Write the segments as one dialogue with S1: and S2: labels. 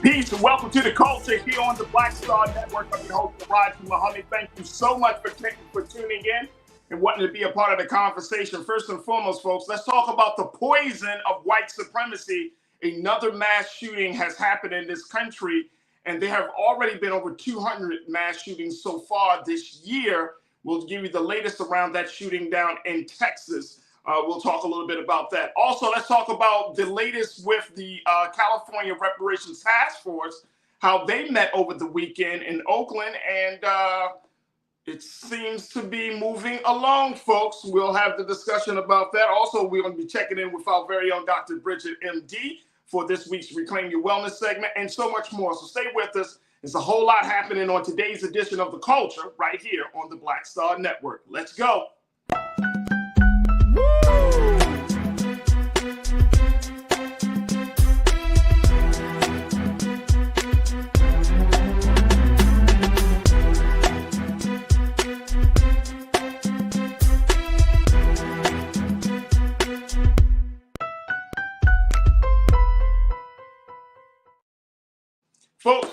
S1: Peace and welcome to the culture here on the Black Star Network. I'm your host, Barris Muhammad. Thank you so much for tuning in and wanting to be a part of the conversation. First and foremost, folks, let's talk about the poison of white supremacy. Another mass shooting has happened in this country, and there have already been over 200 mass shootings so far this year. We'll give you the latest around that shooting down in Texas. We'll talk a little bit about that. Also, let's talk about the latest with the California Reparations Task Force, how they met over the weekend in Oakland, and it seems to be moving along, folks. We'll have the discussion about that. Also, we're going to be checking in with our very own Dr. Bridget, MD, for this week's Reclaim Your Wellness segment, and so much more. So stay with us. There's a whole lot happening on today's edition of The Culture right here on the Black Star Network. Let's go.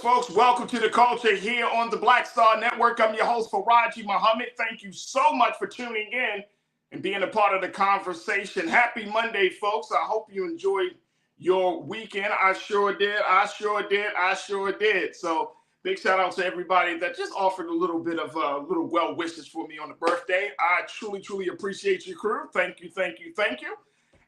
S1: Folks, welcome to the culture here on the Black Star Network. I'm your host, Faraji Muhammad. Thank you so much for tuning in and being a part of the conversation. Happy Monday, folks. I hope you enjoyed your weekend. I sure did. So big shout out to everybody that just offered a little bit of little well wishes for me on the birthday. I truly appreciate your crew. Thank you.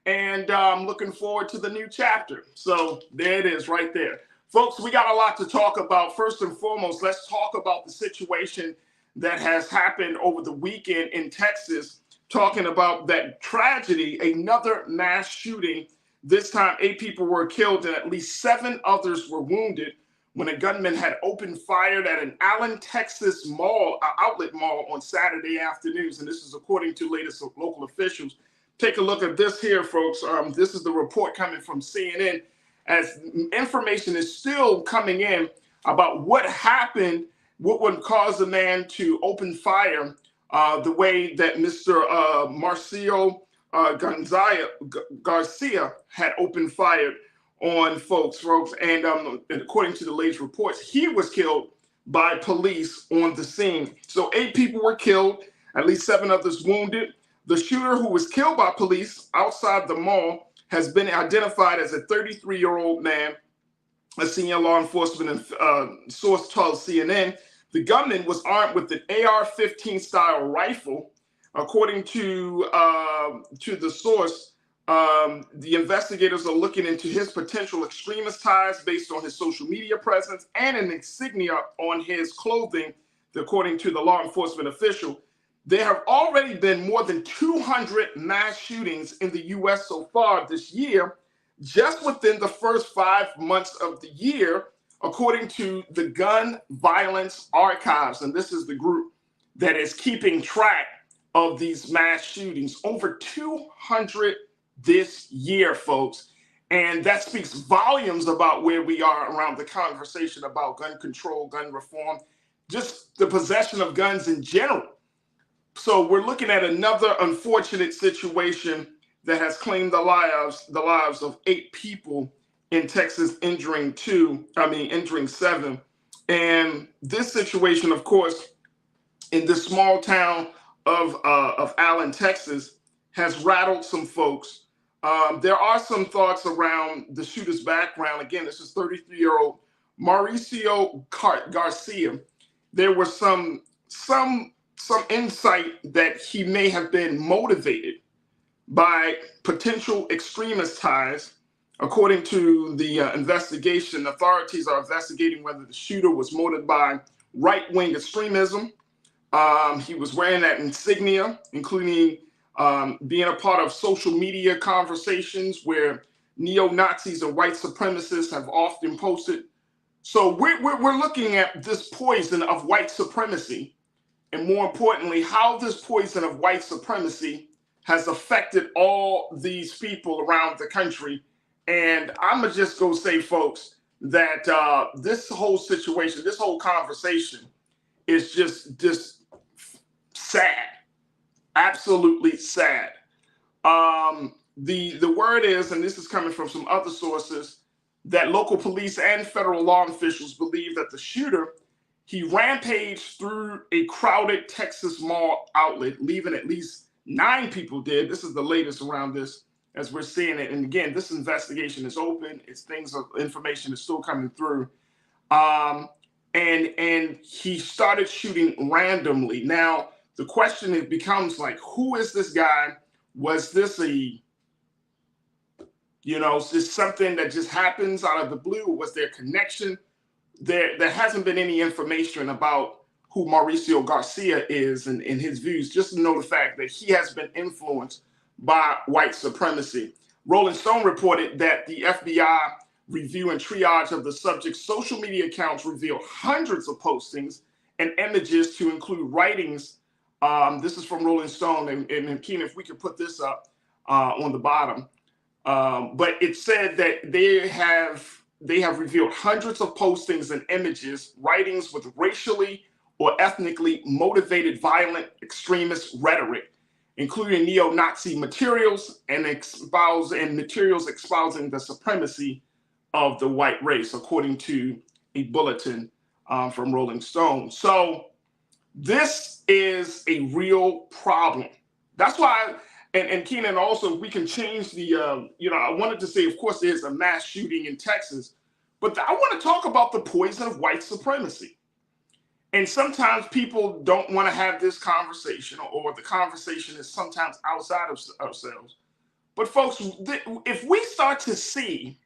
S1: And I'm looking forward to the new chapter. So there it is right there. Folks, we got a lot to talk about. First and foremost, let's talk about the situation that has happened over the weekend in Texas, talking about that tragedy, another mass shooting. This time, 8 people were killed and at least 7 others were wounded when a gunman had opened fire at an Allen, Texas outlet mall on Saturday afternoons. And this is according to latest local officials. Take a look at this here, folks. This is the report coming from CNN, as information is still coming in about what happened, what would cause the man to open fire the way that Mr. Marcio Garcia had opened fire on folks. And according to the latest reports, he was killed by police on the scene. So 8 people were killed, at least 7 others wounded. The shooter, who was killed by police outside the mall, has been identified as a 33-year-old man. A senior law enforcement source told CNN the gunman was armed with an AR-15 style rifle. According to the source, the investigators are looking into his potential extremist ties based on his social media presence and an insignia on his clothing, according to the law enforcement official. There have already been more than 200 mass shootings in the U.S. so far this year, just within the first 5 months of the year, according to the Gun Violence Archives. And this is the group that is keeping track of these mass shootings. Over 200 this year, folks. And that speaks volumes about where we are around the conversation about gun control, gun reform, just the possession of guns in general. So we're looking at another unfortunate situation that has claimed the lives of 8 people in Texas, injuring 7. And this situation, of course, in this small town of Allen, Texas, has rattled some folks. There are some thoughts around the shooter's background. Again, this is 33-year-old Mauricio Garcia. There was some insight that he may have been motivated by potential extremist ties. According to the investigation, authorities are investigating whether the shooter was motivated by right-wing extremism. He was wearing that insignia, including being a part of social media conversations where neo-Nazis and white supremacists have often posted. So we're looking at this poison of white supremacy, and more importantly, how this poison of white supremacy has affected all these people around the country. And I'm going to just go say, folks, that this whole situation, this whole conversation is just sad, absolutely sad. The word is, and this is coming from some other sources, that local police and federal law officials believe that the shooter, he rampaged through a crowded Texas mall outlet, leaving at least 9 people dead. This is the latest around this as we're seeing it. And again, this investigation is open. Information is still coming through. And he started shooting randomly. Now, the question it becomes like, who is this guy? Was this is this something that just happens out of the blue? Was there a connection? There hasn't been any information about who Mauricio Garcia is and his views, just to know the fact that he has been influenced by white supremacy. Rolling Stone reported that the FBI review and triage of the subject's social media accounts reveal hundreds of postings and images to include writings. This is from Rolling Stone, and Keenan, if we could put this up on the bottom. But it said that they have revealed hundreds of postings and images, writings with racially or ethnically motivated violent extremist rhetoric, including neo-Nazi materials and materials espousing the supremacy of the white race, according to a bulletin from Rolling Stone. So this is a real problem. That's why, and Keenan, also, we can change the, I wanted to say, of course, there's a mass shooting in Texas, but I want to talk about the poison of white supremacy. And sometimes people don't want to have this conversation, or the conversation is sometimes outside of ourselves. But folks, if we start to see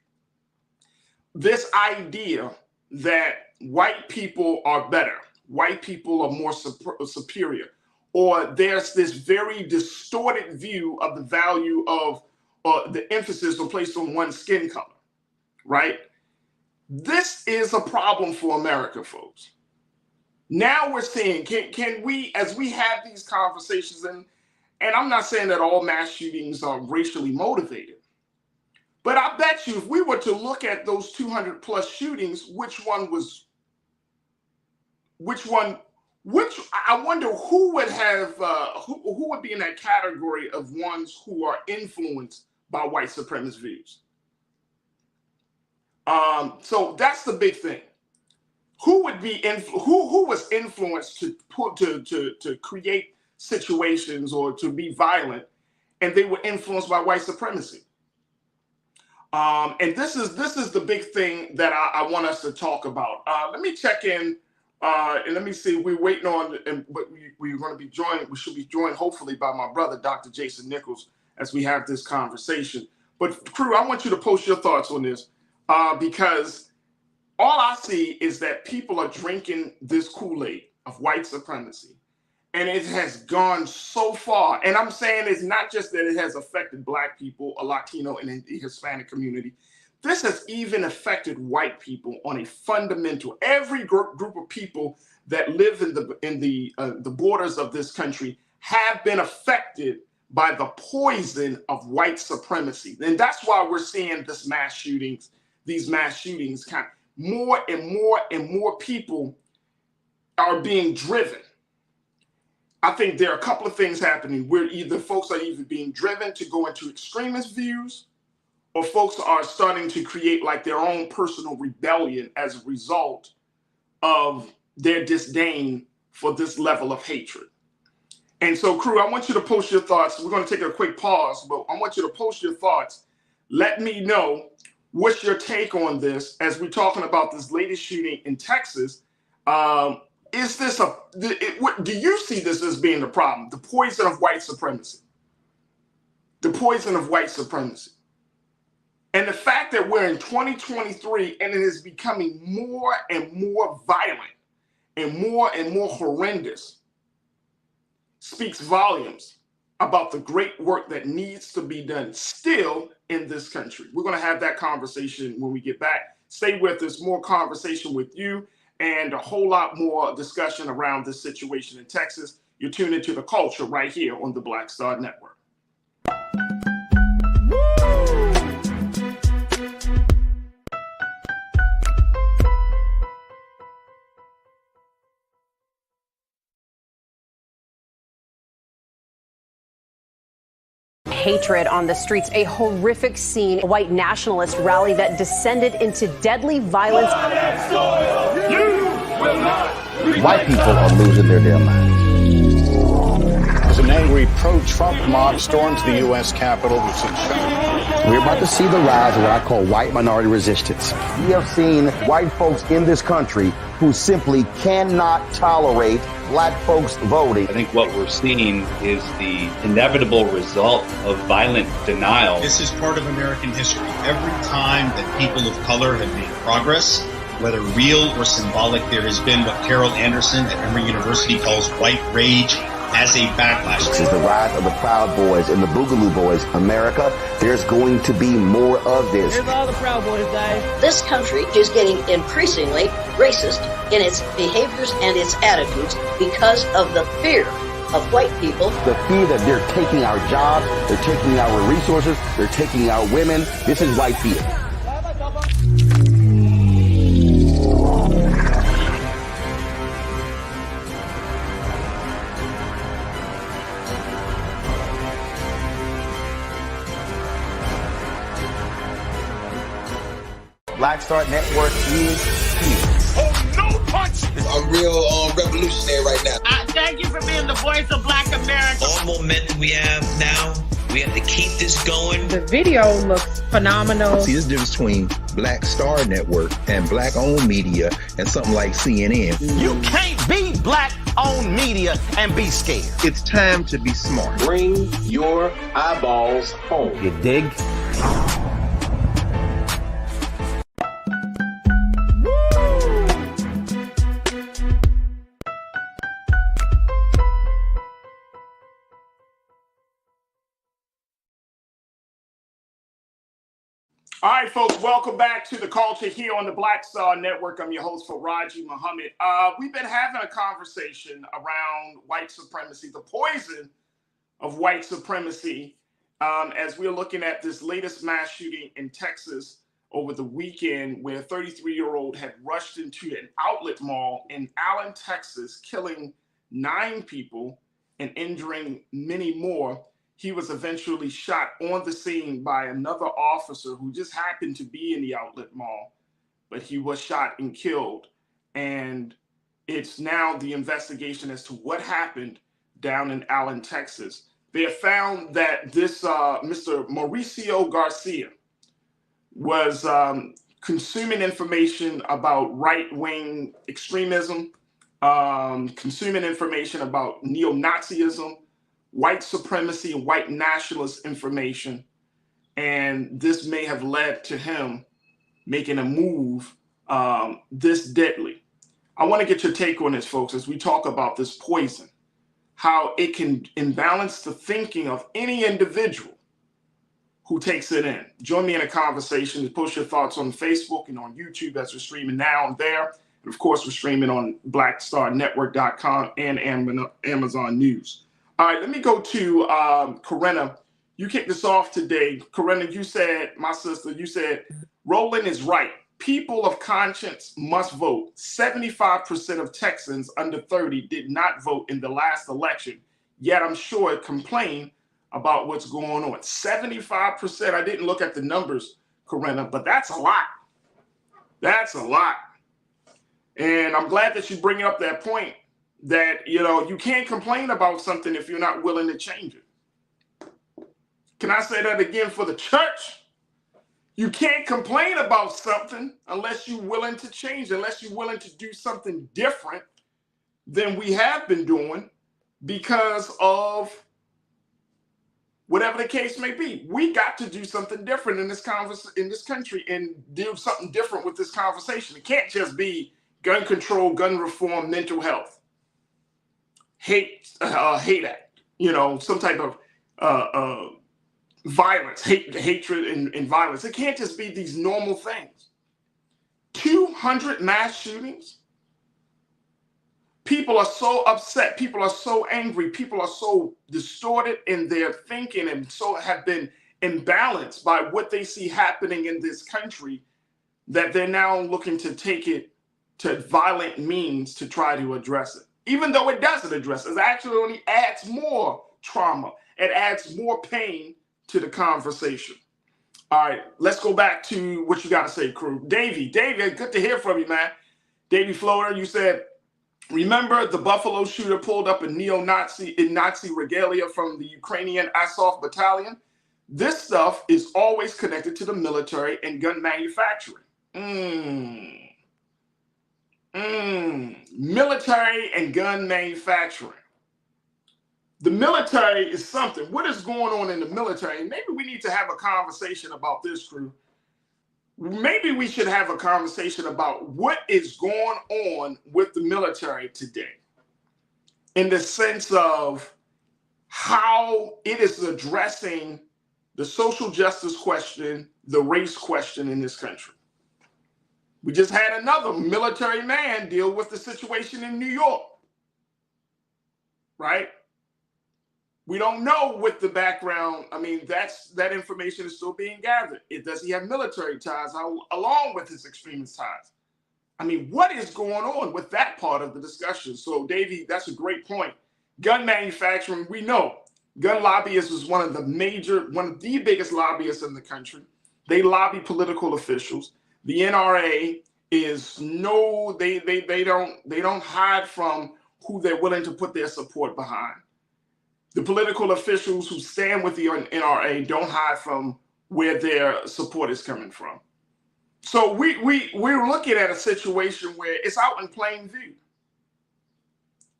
S1: this idea that white people are better, white people are more superior, or there's this very distorted view of the value of the emphasis placed on one's skin color, right? This is a problem for America, folks. Now we're seeing, can we, as we have these conversations, and I'm not saying that all mass shootings are racially motivated, but I bet you if we were to look at those 200 plus shootings, which I wonder who would have, who would be in that category of ones who are influenced by white supremacist views. So that's the big thing. Who would be who was influenced to create situations or to be violent, and they were influenced by white supremacy. And this is the big thing that I want us to talk about. Let me check in and let me see. We're waiting on, but we're going to be joined. We should be joined hopefully by my brother, Dr. Jason Nichols, as we have this conversation. But crew, I want you to post your thoughts on this because all I see is that people are drinking this Kool-Aid of white supremacy, and it has gone so far. And I'm saying it's not just that it has affected Black people, a Latino, and the Hispanic community. This has even affected white people on a fundamental. Every group of people that live in the borders of this country have been affected by the poison of white supremacy, and that's why we're seeing these mass shootings. Kind of more and more and more people are being driven. I think there are a couple of things happening where folks are either being driven to go into extremist views, or folks are starting to create like their own personal rebellion as a result of their disdain for this level of hatred. And so, crew, I want you to post your thoughts. We're going to take a quick pause, but I want you to post your thoughts. Let me know what's your take on this as we're talking about this latest shooting in Texas. Is this do you see this as being the problem? The poison of white supremacy. The poison of white supremacy. And the fact that we're in 2023 and it is becoming more and more violent and more horrendous speaks volumes about the great work that needs to be done still in this country. We're going to have that conversation when we get back. Stay with us, more conversation with you and a whole lot more discussion around this situation in Texas. You're tuned into The Culture right here on the Black Star Network.
S2: hatred on the streets. A horrific scene, a white nationalist rally that descended into deadly violence.
S3: White people are losing their damn minds.
S4: As an angry pro-Trump mob storms the U.S. Capitol,
S3: We're about to see the rise of what I call white minority resistance. We have seen white folks in this country who simply cannot tolerate black folks voting.
S5: I think what we're seeing is the inevitable result of violent denial.
S6: This is part of American history. Every time that people of color have made progress, whether real or symbolic, there has been what Carol Anderson at Emory University calls white rage as a backlash.
S3: This is the rise of the Proud Boys and the Boogaloo Boys. America, there's going to be more of this.
S7: Here's all the Proud Boys, guys.
S8: This country is getting increasingly racist in its behaviors and its attitudes because of the fear of white people.
S3: The fear that they're taking our jobs, they're taking our resources, they're taking our women. This is white fear. Black Star Network is here.
S1: Oh, no punch!
S9: I'm real revolutionary right now.
S7: Thank you for being the voice of Black America.
S10: All momentum we have now, we have to keep this going.
S11: The video looks phenomenal.
S12: See, there's a difference between Black Star Network and black-owned media and something like CNN.
S13: You can't be black-owned media and be scared.
S12: It's time to be smart.
S14: Bring your eyeballs home.
S3: You dig?
S1: All right, folks, welcome back to The Culture here on the Black Star Network. I'm your host, Faraji Muhammad. We've been having a conversation around white supremacy, the poison of white supremacy, as we're looking at this latest mass shooting in Texas over the weekend, where a 33-year-old had rushed into an outlet mall in Allen, Texas, killing 9 people and injuring many more. He was eventually shot on the scene by another officer who just happened to be in the outlet mall, but he was shot and killed. And it's now the investigation as to what happened down in Allen, Texas. They have found that this Mr. Mauricio Garcia was consuming information about right-wing extremism, consuming information about neo-Nazism, white supremacy and white nationalist information. And this may have led to him making a move this deadly. I want to get your take on this, folks, as we talk about this poison, how it can imbalance the thinking of any individual who takes it in. Join me in a conversation. Post your thoughts on Facebook and on YouTube as we're streaming now and there. And of course, we're streaming on blackstarnetwork.com and Amazon News. All right, let me go to Corinna. You kicked this off today. Corinna, you said, my sister, you said, Roland is right. People of conscience must vote. 75% of Texans under 30 did not vote in the last election, yet I'm sure complain about what's going on. 75%. I didn't look at the numbers, Corinna, but that's a lot. That's a lot. And I'm glad that you bring up that point that, you know, you can't complain about something if you're not willing to change it. Can I say that again for the church? You can't complain about something unless you're willing to change, unless you're willing to do something different than we have been doing because of whatever the case may be. We got to do something different in this country and do something different with this conversation. It can't just be gun control, gun reform, mental health, hate act, you know, some type of violence, hatred and violence. It can't just be these normal things. 200 mass shootings. People are so upset. People are so angry. People are so distorted in their thinking and so have been imbalanced by what they see happening in this country that they're now looking to take it to violent means to try to address it. Even though it doesn't address it, it actually only adds more trauma. It adds more pain to the conversation. All right, let's go back to what you got to say, crew. Davey, good to hear from you, man. Davey Floater, you said, remember the Buffalo shooter pulled up a Nazi regalia from the Ukrainian Azov battalion? This stuff is always connected to the military and gun manufacturing. Military and gun manufacturing. The military is something. What is going on in the military? Maybe we need to have a conversation about this, crew. Maybe we should have a conversation about what is going on with the military today in the sense of how it is addressing the social justice question, the race question in this country. We just had another military man deal with the situation in New York, right? We don't know what the background, I mean, that information is still being gathered. Does he have military ties along with his extremist ties? I mean, what is going on with that part of the discussion? So, Davey, that's a great point. Gun manufacturing, we know. Gun lobbyists is one of the biggest lobbyists in the country. They lobby political officials. The NRA is they don't hide from who they're willing to put their support behind. The political officials who stand with the NRA don't hide from where their support is coming from. So we're looking at a situation where it's out in plain view.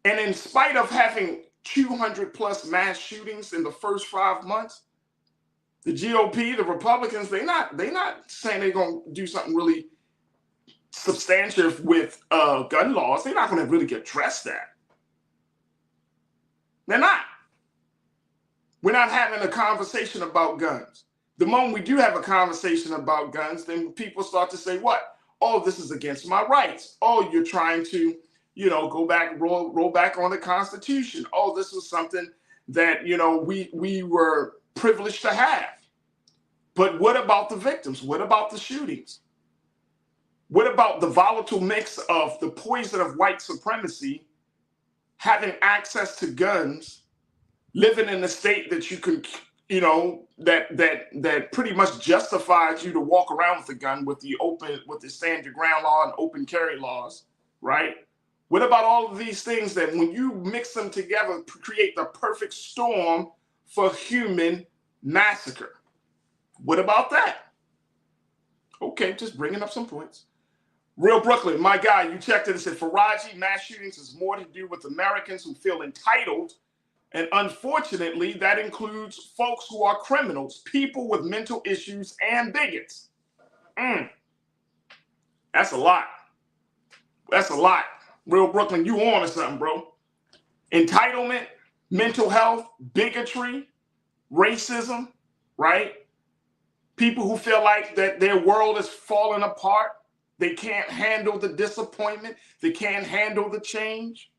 S1: And in spite of having 200 plus mass shootings in the first 5 months, the GOP, the Republicans, they're not saying they're going to do something really substantive with gun laws. They're not going to really address that. They're not. We're not having a conversation about guns. The moment we do have a conversation about guns, then people start to say, what? Oh, this is against my rights. Oh, you're trying to, go back, roll back on the Constitution. Oh, this was something that, we were privileged to have. But what about the victims? What about the shootings? What about the volatile mix of the poison of white supremacy, having access to guns, living in a state that you can, that pretty much justifies you to walk around with a gun with the stand your ground law and open carry laws, right? What about all of these things that when you mix them together create the perfect storm for human massacre? What about that? Okay, just bringing up some points. Real Brooklyn, my guy, you checked it and said, Faraji, mass shootings is more to do with Americans who feel entitled. And unfortunately, that includes folks who are criminals, people with mental issues, and bigots. That's a lot. That's a lot. Real Brooklyn, you on to something, bro. Entitlement, mental health, bigotry, racism, right? People who feel like that their world is falling apart. They can't handle the disappointment. They can't handle the change.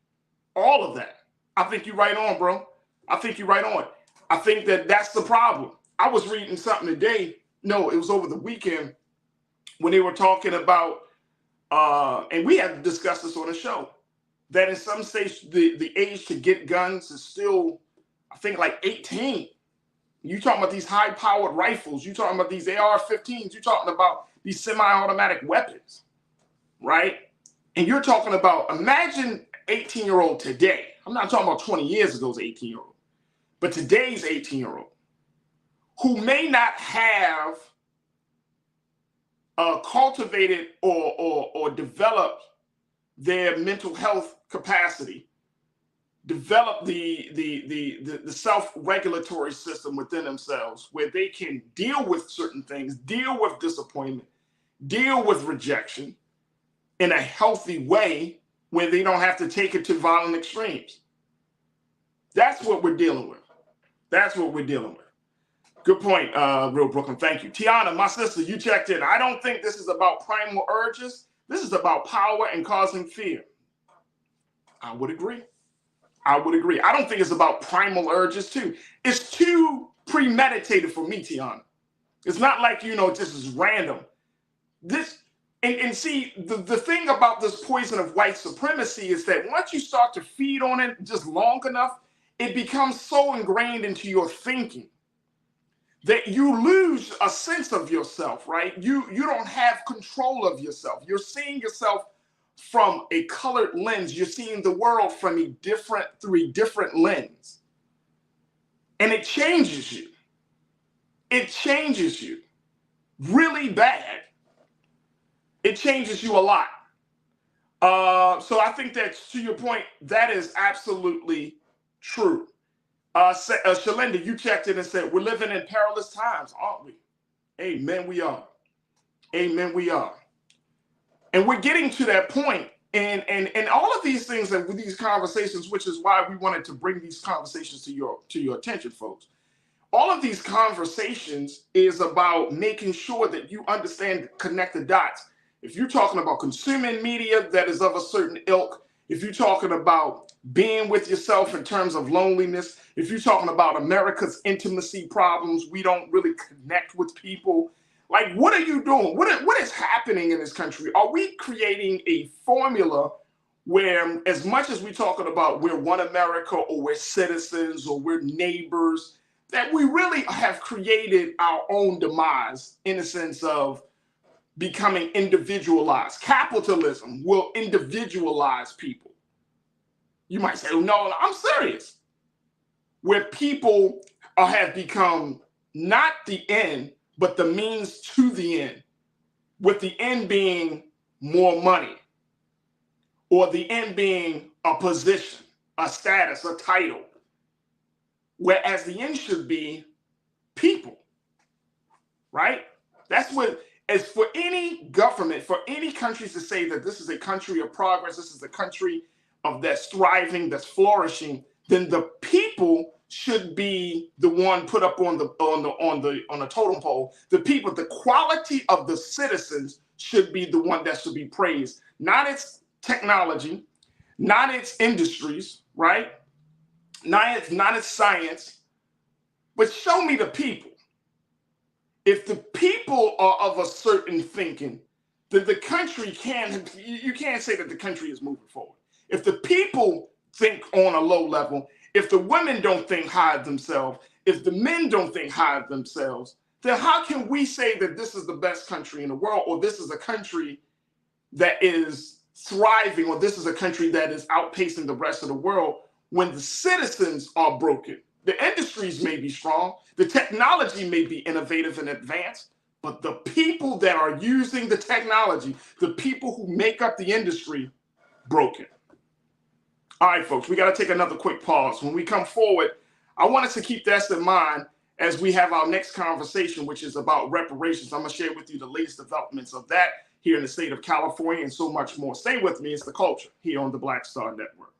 S1: All of that. I think you're right on, bro. I think you're right on. I think that's the problem. I was reading something today. No, it was over the weekend when they were talking about, and we had discussed this on the show, that in some states, the age to get guns is still, I think, like 18. You talking about these high-powered rifles. You talking about these AR-15s. You talking about these semi-automatic weapons, right? And you're talking about, imagine 18-year-old today. I'm not talking about 20 years ago's 18-year-old, but today's 18-year-old who may not have cultivated or developed their mental health capacity, develop the self-regulatory system within themselves where they can deal with certain things, deal with disappointment, deal with rejection in a healthy way where they don't have to take it to violent extremes. That's what we're dealing with. That's what we're dealing with. Good point, Real Brooklyn. Thank you. Tiana, my sister, you checked in. I don't think this is about primal urges. This is about power and causing fear. I would agree. I would agree. I don't think it's about primal urges, too. It's too premeditated for me, Tiana. It's not like, this is random. And see, the thing about this poison of white supremacy is that once you start to feed on it just long enough, it becomes so ingrained into your thinking that you lose a sense of yourself, right? You don't have control of yourself. You're seeing yourself from a colored lens. You're seeing the world from through a different lens. And it changes you. It changes you really bad. It changes you a lot. So I think that, to your point, that is absolutely true. Shalinda, you checked in and said, we're living in perilous times, aren't we? Amen, we are. Amen, we are. And we're getting to that point. And all of these things and with these conversations, which is why we wanted to bring these conversations to your attention, folks. All of these conversations is about making sure that you understand, connect the dots. If you're talking about consuming media that is of a certain ilk, if you're talking about being with yourself in terms of loneliness, if you're talking about America's intimacy problems, we don't really connect with people. Like, what are you doing? What is happening in this country? Are we creating a formula where, as much as we're talking about we're one America or we're citizens or we're neighbors, that we really have created our own demise in the sense of becoming individualized? Capitalism will individualize people. You might say, oh, no, I'm serious. Where people have become not the end, but the means to the end, with the end being more money, or the end being a position, a status, a title, whereas the end should be people, right? That's what, as for any government, for any countries to say that this is a country of progress, this is a country of that's thriving, that's flourishing, then the people should be the one put up on the totem pole. The people, the quality of the citizens should be the one that should be praised, not its technology, not its industries, right? Not its science, but show me the people. If the people are of a certain thinking, then the country you can't say that the country is moving forward. If the people think on a low level, if the women don't think high of themselves, if the men don't think high of themselves, then how can we say that this is the best country in the world, or this is a country that is thriving, or this is a country that is outpacing the rest of the world, when the citizens are broken? The industries may be strong, the technology may be innovative and advanced, but the people that are using the technology, the people who make up the industry, broken. All right, folks, we got to take another quick pause. When we come forward, I want us to keep this in mind as we have our next conversation, which is about reparations. I'm going to share with you the latest developments of that here in the state of California and so much more. Stay with me. It's The Culture here on the Black Star Network.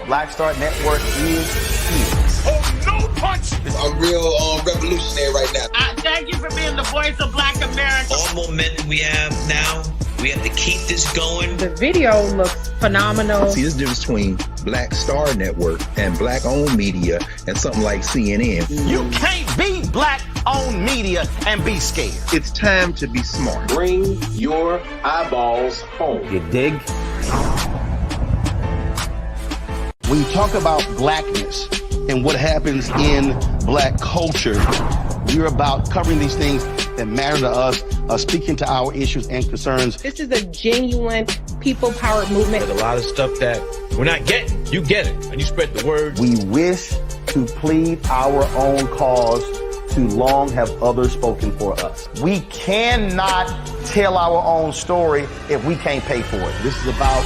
S3: Black Star Network is here.
S14: Oh, no punch! I'm real revolutionary right now.
S7: Thank you for being the voice of Black America.
S10: All momentum we have now, we have to keep this going.
S11: The video looks phenomenal.
S12: See, this difference between Black Star Network and black-owned media and something like CNN.
S13: You can't be black-owned media and be scared.
S12: It's time to be smart.
S14: Bring your eyeballs home.
S3: You dig? When you talk about blackness and what happens in black culture, we're about covering these things that matter to us, speaking to our issues and concerns.
S11: This is a genuine people-powered movement.
S15: There's a lot of stuff that we're not getting. You get it, and you spread the word.
S3: We wish to plead our own cause. Too long have others spoken for us. We cannot tell our own story if we can't pay for it. This is about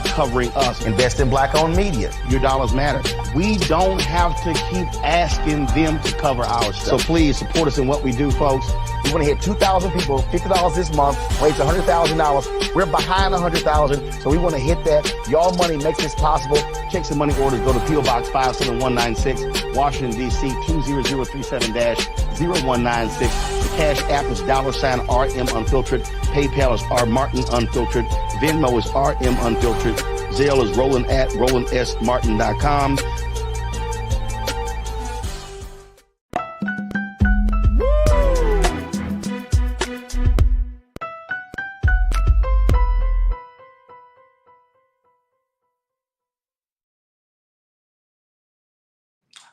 S3: covering us. Invest in black-owned media. Your dollars matter. We don't have to keep asking them to cover our stuff. So please support us in what we do, folks. We want to hit 2,000 people, $50 this month, raise $100,000. We're behind 100,000, so we want to hit that. Y'all money makes this possible. Check some money orders. Go to P.O. Box 57196, Washington, D.C. 20037-0196. The Cash App is $RM Unfiltered. PayPal is R Martin Unfiltered. Venmo is RM Unfiltered. Zelle is Roland@RolandSMartin.com.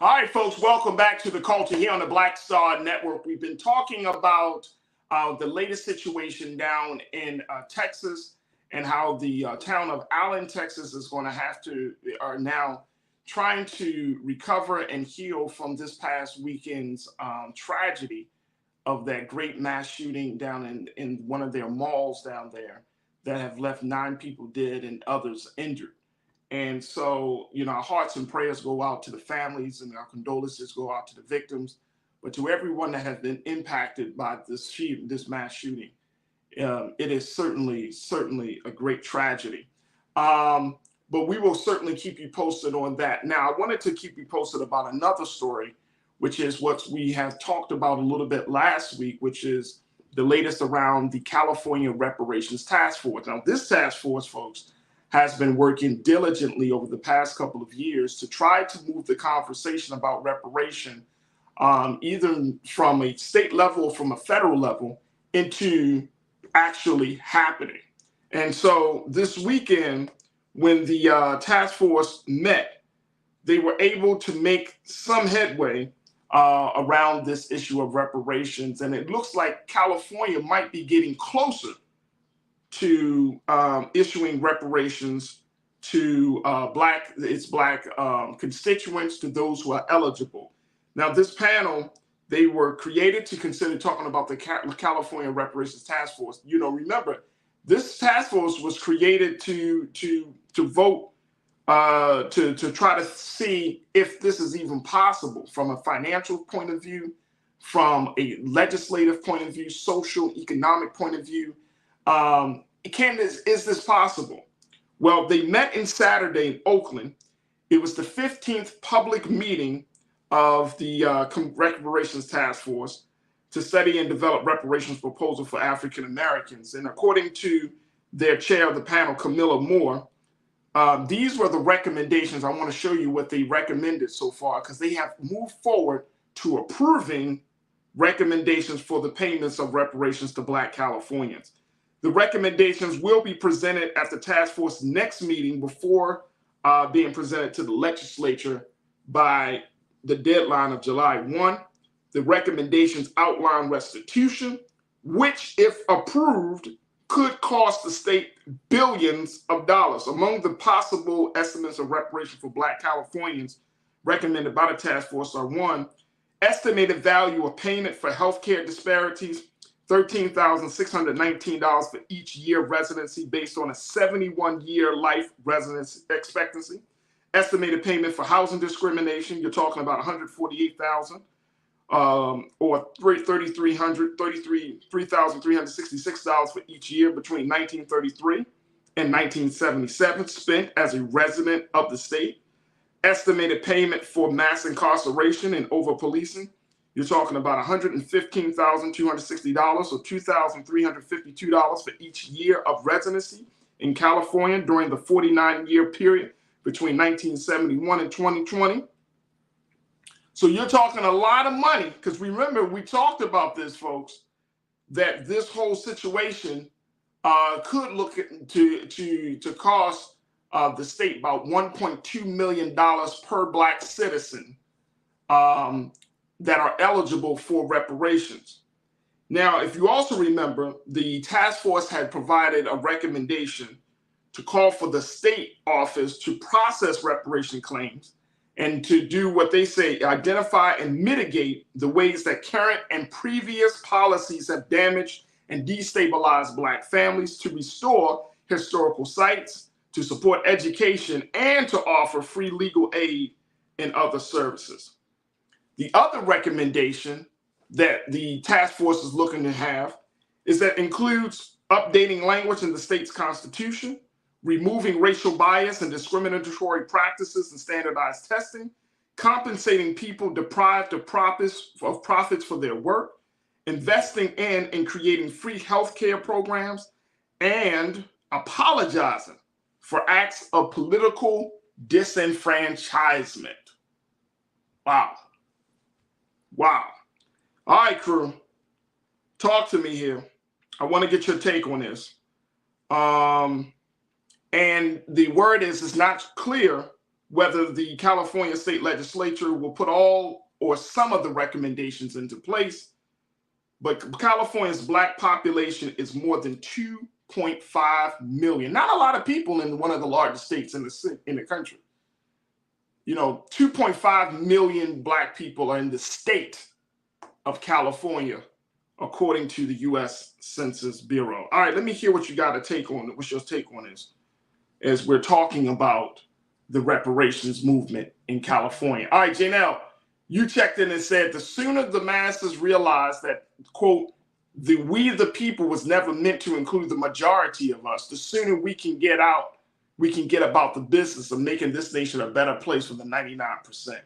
S1: All right, folks, welcome back to the Culture here on the Black Star Network. We've been talking about the latest situation down in Texas and how the town of Allen, Texas is going to are now trying to recover and heal from this past weekend's tragedy of that great mass shooting down in one of their malls down there that have left 9 people dead and others injured. And so, our hearts and prayers go out to the families and our condolences go out to the victims, but to everyone that has been impacted by this mass shooting. It is certainly a great tragedy. But we will certainly keep you posted on that. Now, I wanted to keep you posted about another story, which is what we have talked about a little bit last week, which is the latest around the California Reparations Task Force. Now, this task force, folks, has been working diligently over the past couple of years to try to move the conversation about reparation, either from a state level or from a federal level, into actually happening. And so this weekend, when the task force met, they were able to make some headway around this issue of reparations. And it looks like California might be getting closer to issuing reparations to black constituents, to those who are eligible. Now, this panel, they were created to consider talking about the California Reparations Task Force. Remember, this task force was created to vote, to try to see if this is even possible from a financial point of view, from a legislative point of view, social, economic point of view. Is this possible? Well, they met in Saturday in Oakland. It was the 15th public meeting of the Reparations Task Force to study and develop reparations proposal for African Americans. And according to their chair of the panel, Camilla Moore, these were the recommendations. I want to show you what they recommended so far, because they have moved forward to approving recommendations for the payments of reparations to Black Californians. The recommendations will be presented at the task force next meeting before being presented to the legislature by the deadline of July 1. The recommendations outline restitution, which, if approved, could cost the state billions of dollars. Among the possible estimates of reparation for Black Californians recommended by the task force are: 1, estimated value of payment for healthcare disparities, $13,619 for each year residency based on a 71-year life residence expectancy. Estimated payment for housing discrimination, you're talking about $148,000 or $3,366 for each year between 1933 and 1977 spent as a resident of the state. Estimated payment for mass incarceration and over-policing, you're talking about $115,260 or $2,352 for each year of residency in California during the 49-year period between 1971 and 2020. So you're talking a lot of money, because remember, we talked about this, folks, that this whole situation could look to cost the state about $1.2 million per Black citizen that are eligible for reparations. Now, if you also remember, the task force had provided a recommendation to call for the state office to process reparation claims and to do what they say, identify and mitigate the ways that current and previous policies have damaged and destabilized Black families, to restore historical sites, to support education, and to offer free legal aid and other services. The other recommendation that the task force is looking to have is that includes updating language in the state's constitution, removing racial bias and discriminatory practices and standardized testing, compensating people deprived of profits for their work, investing in and creating free healthcare programs, and apologizing for acts of political disenfranchisement. Wow. Wow. All right, crew, talk to me here. I want to get your take on this. And the word is, it's not clear whether the California state legislature will put all or some of the recommendations into place. But California's Black population is more than 2.5 million. Not a lot of people in one of the largest states in the country. 2.5 million Black people are in the state of California, according to the U.S. Census Bureau. All right, let me hear what you got to take on it. What's your take on this? As we're talking about the reparations movement in California. All right, Janelle, you checked in and said the sooner the masses realize that, quote, we the people was never meant to include the majority of us, the sooner we can get about the business of making this nation a better place for the 99%.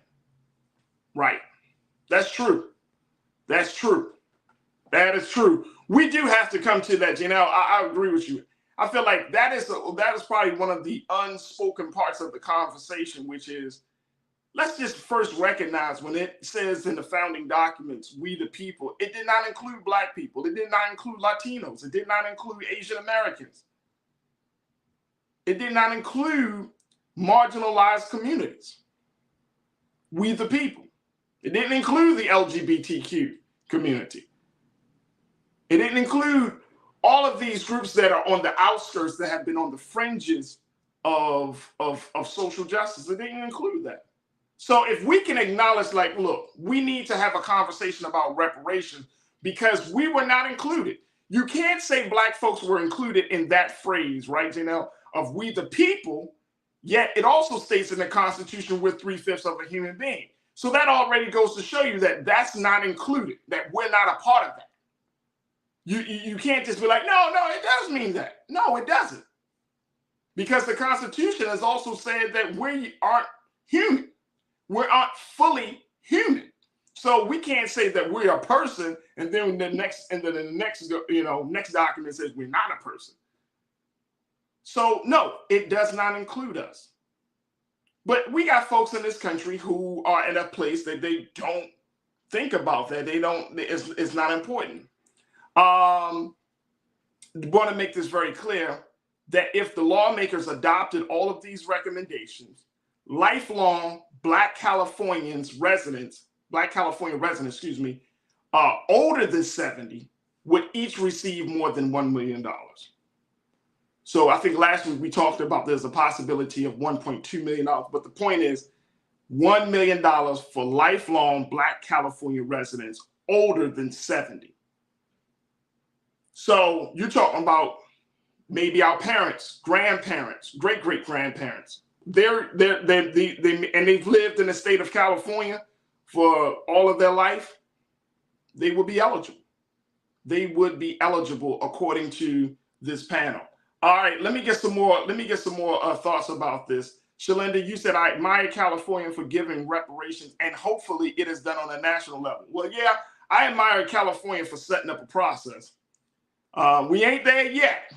S1: Right. That's true. That's true. That is true. We do have to come to that, Janelle. I agree with you. I feel like that is probably one of the unspoken parts of the conversation, which is, let's just first recognize when it says in the founding documents, we the people, it did not include Black people. It did not include Latinos. It did not include Asian Americans. It did not include marginalized communities. We the people. It didn't include the LGBTQ community. It didn't include all of these groups that are on the outskirts, that have been on the fringes of social justice. It didn't include that. So if we can acknowledge, like, look, we need to have a conversation about reparations because we were not included. You can't say Black folks were included in that phrase, right, Janelle, of we the people, yet it also states in the Constitution we're 3/5 of a human being. So that already goes to show you that that's not included, that we're not a part of that. You can't just be like, no, it does mean that. No, it doesn't. Because the Constitution has also said that we aren't human. We aren't fully human. So we can't say that we're a person and then the next document says we're not a person. So no, it does not include us. But we got folks in this country who are in a place that they don't think about that. It's not important. Want to make this very clear that if the lawmakers adopted all of these recommendations, lifelong Black California residents, older than 70 would each receive more than $1 million. So I think last week we talked about there's a possibility of $1.2 million, but the point is $1 million for lifelong Black California residents older than 70. So you're talking about maybe our parents, grandparents, great-great-grandparents. They've lived in the state of California for all of their life. They would be eligible. They would be eligible according to this panel. All right, let me get some more thoughts about this. Shalinda, you said, I admire California for giving reparations, and hopefully it is done on a national level. Well, yeah, I admire California for setting up a process. We ain't there yet.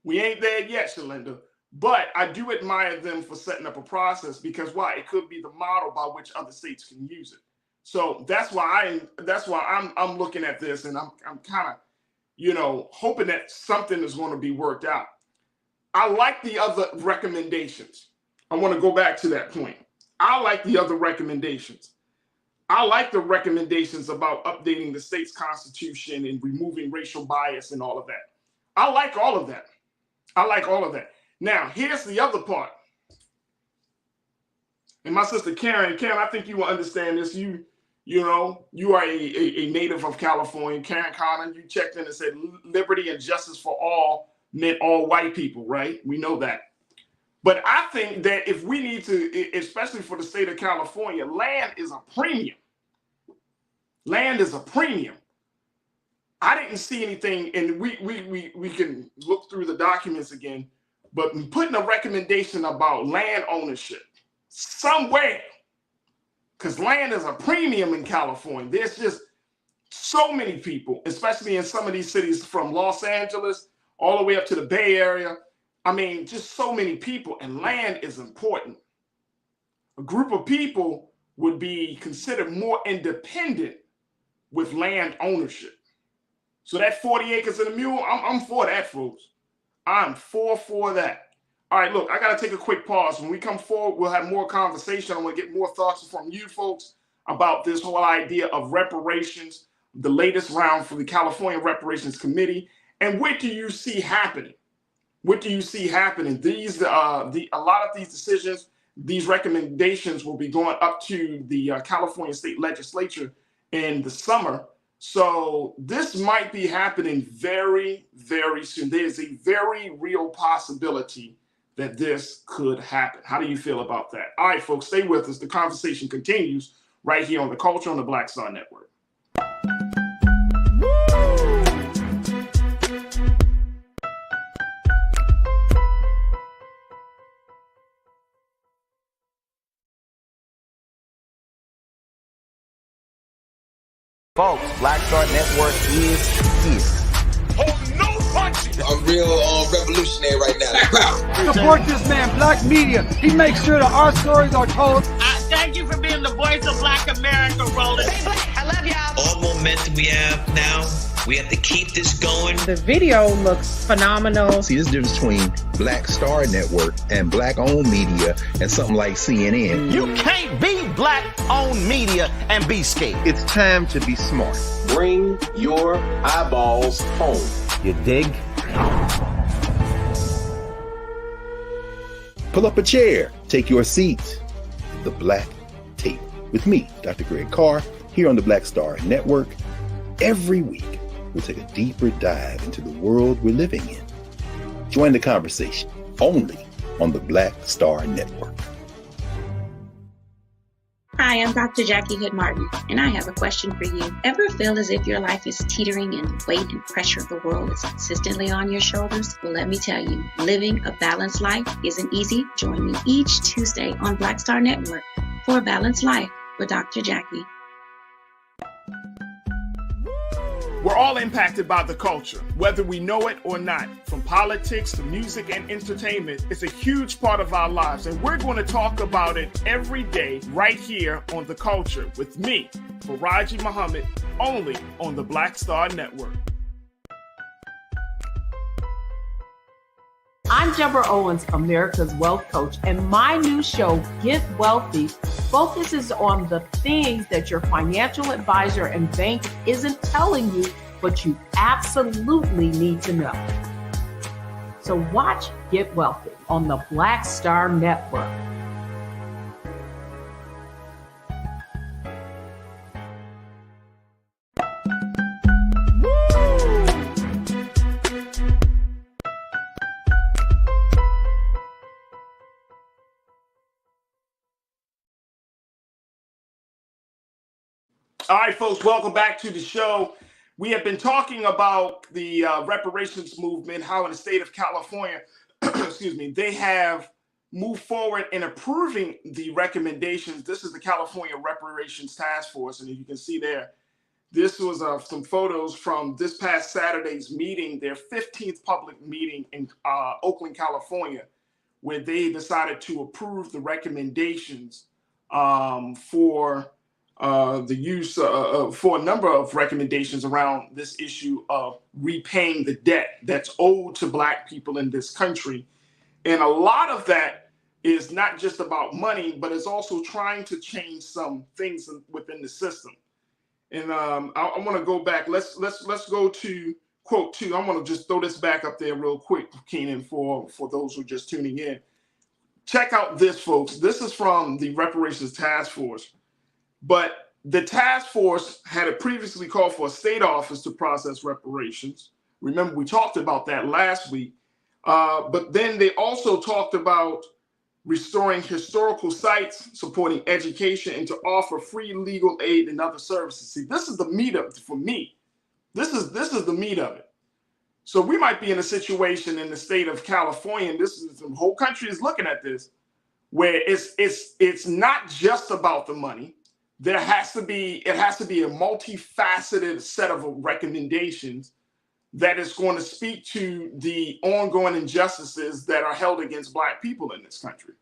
S1: Shalinda. But I do admire them for setting up a process because why? It could be the model by which other states can use it. So that's why I'm looking at this, and I'm kind of, hoping that something is going to be worked out. I like the other recommendations. I want to go back to that point. I like the other recommendations. I like the recommendations about updating the state's constitution and removing racial bias and all of that. I like all of that. Now, here's the other part. And my sister Karen, I think you will understand this. You are a native of California. Karen Connor, you checked in and said liberty and justice for all meant all white people, right? We know that. But I think that if we need to, especially for the state of California, land is a premium. Land is a premium. I didn't see anything, and we can look through the documents again, but putting a recommendation about land ownership somewhere, because land is a premium in California. There's just so many people, especially in some of these cities from Los Angeles all the way up to the Bay Area. I mean, just so many people, and land is important. A group of people would be considered more independent with land ownership. So that 40 acres and a mule, I'm for that, folks. I'm for that. All right, look, I got to take a quick pause. When we come forward, we'll have more conversation. I want to get more thoughts from you folks about this whole idea of reparations, the latest round for the California Reparations Committee, and what do you see happening? What do you see happening? A lot of these decisions, these recommendations will be going up to the California State Legislature in the summer. So this might be happening very, very soon. There's a very real possibility that this could happen. How do you feel about that? All right, folks, stay with us. The conversation continues right here on The Culture on the Black Star Network.
S3: Folks, Black Star Network is here.
S14: Oh, no punches! I'm real revolutionary right now.
S16: Support this man, Black Media. He makes sure that our stories are told.
S7: Thank you for being the voice of Black America, Roland.
S10: Stay black. I love y'all. All momentum we have now. We have to keep this going.
S11: The video looks phenomenal.
S12: See, this difference between Black Star Network and black-owned media and something like CNN.
S13: You can't be black-owned media and be scared.
S17: It's time to be smart.
S18: Bring your eyeballs home.
S3: You dig?
S12: Pull up a chair. Take your seat. The Black Tape with me, Dr. Greg Carr, here on the Black Star Network. Every week, we'll take a deeper dive into the world we're living in. Join the conversation only on the Black Star Network.
S19: Hi, I'm Dr. Jackie Hood Martin, and I have a question for you. Ever feel as if your life is teetering and the weight and pressure of the world is consistently on your shoulders? Well, let me tell you, living a balanced life isn't easy. Join me each Tuesday on Black Star Network for A Balanced Life with Dr. Jackie.
S1: We're all impacted by the culture, whether we know it or not. From politics to music and entertainment, it's a huge part of our lives, and we're going to talk about it every day right here on The Culture with me, Faraji Muhammad, only on the Black Star Network.
S20: I'm Deborah Owens, America's Wealth Coach, and my new show, Get Wealthy, focuses on the things that your financial advisor and bank isn't telling you, but you absolutely need to know. So watch Get Wealthy on the Black Star Network.
S1: All right, folks, welcome back to the show. We have been talking about the reparations movement, how in the state of California, excuse me, they have moved forward in approving the recommendations. This is the California Reparations Task Force, and as you can see there, this was some photos from this past Saturday's meeting, their 15th public meeting in Oakland, California, where they decided to approve the recommendations for the use for a number of recommendations around this issue of repaying the debt that's owed to Black people in this country. And a lot of that is not just about money, but it's also trying to change some things within the system. And I want to go back. Let's go to quote 2. I want to just throw this back up there real quick, Keenan, for those who are just tuning in. Check out this, folks. This is from the Reparations Task Force. But the task force had previously called for a state office to process reparations. Remember, we talked about that last week. But then they also talked about restoring historical sites, supporting education, and to offer free legal aid and other services. See, this is the meat of it for me. This is the meat of it. So we might be in a situation in the state of California, and the whole country is looking at this, where it's not just about the money. It has to be a multifaceted set of recommendations that is going to speak to the ongoing injustices that are held against Black people in this country.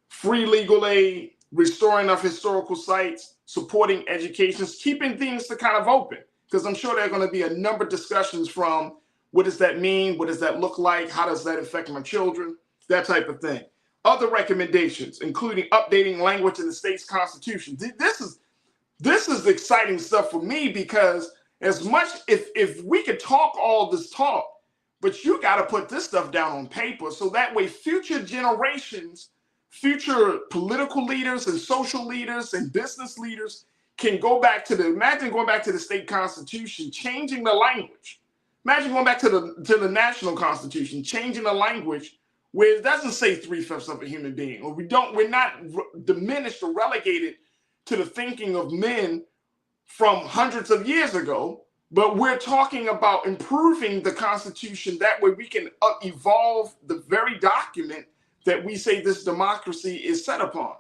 S1: Free legal aid, restoring of historical sites, supporting education, keeping things to kind of open, because I'm sure there are going to be a number of discussions from what does that mean? What does that look like? How does that affect my children? that type of thing. Other recommendations, including updating language in the state's constitution. This is exciting stuff for me, because as much, if we could talk all this talk, but you got to put this stuff down on paper, so that way future generations, future political leaders and social leaders and business leaders can go back to imagine going back to the state constitution, changing the language. Imagine going back to the national constitution, changing the language where it doesn't say 3/5 of a human being, or we're not diminished or relegated to the thinking of men from hundreds of years ago, but we're talking about improving the Constitution. That way we can evolve the very document that we say this democracy is set upon.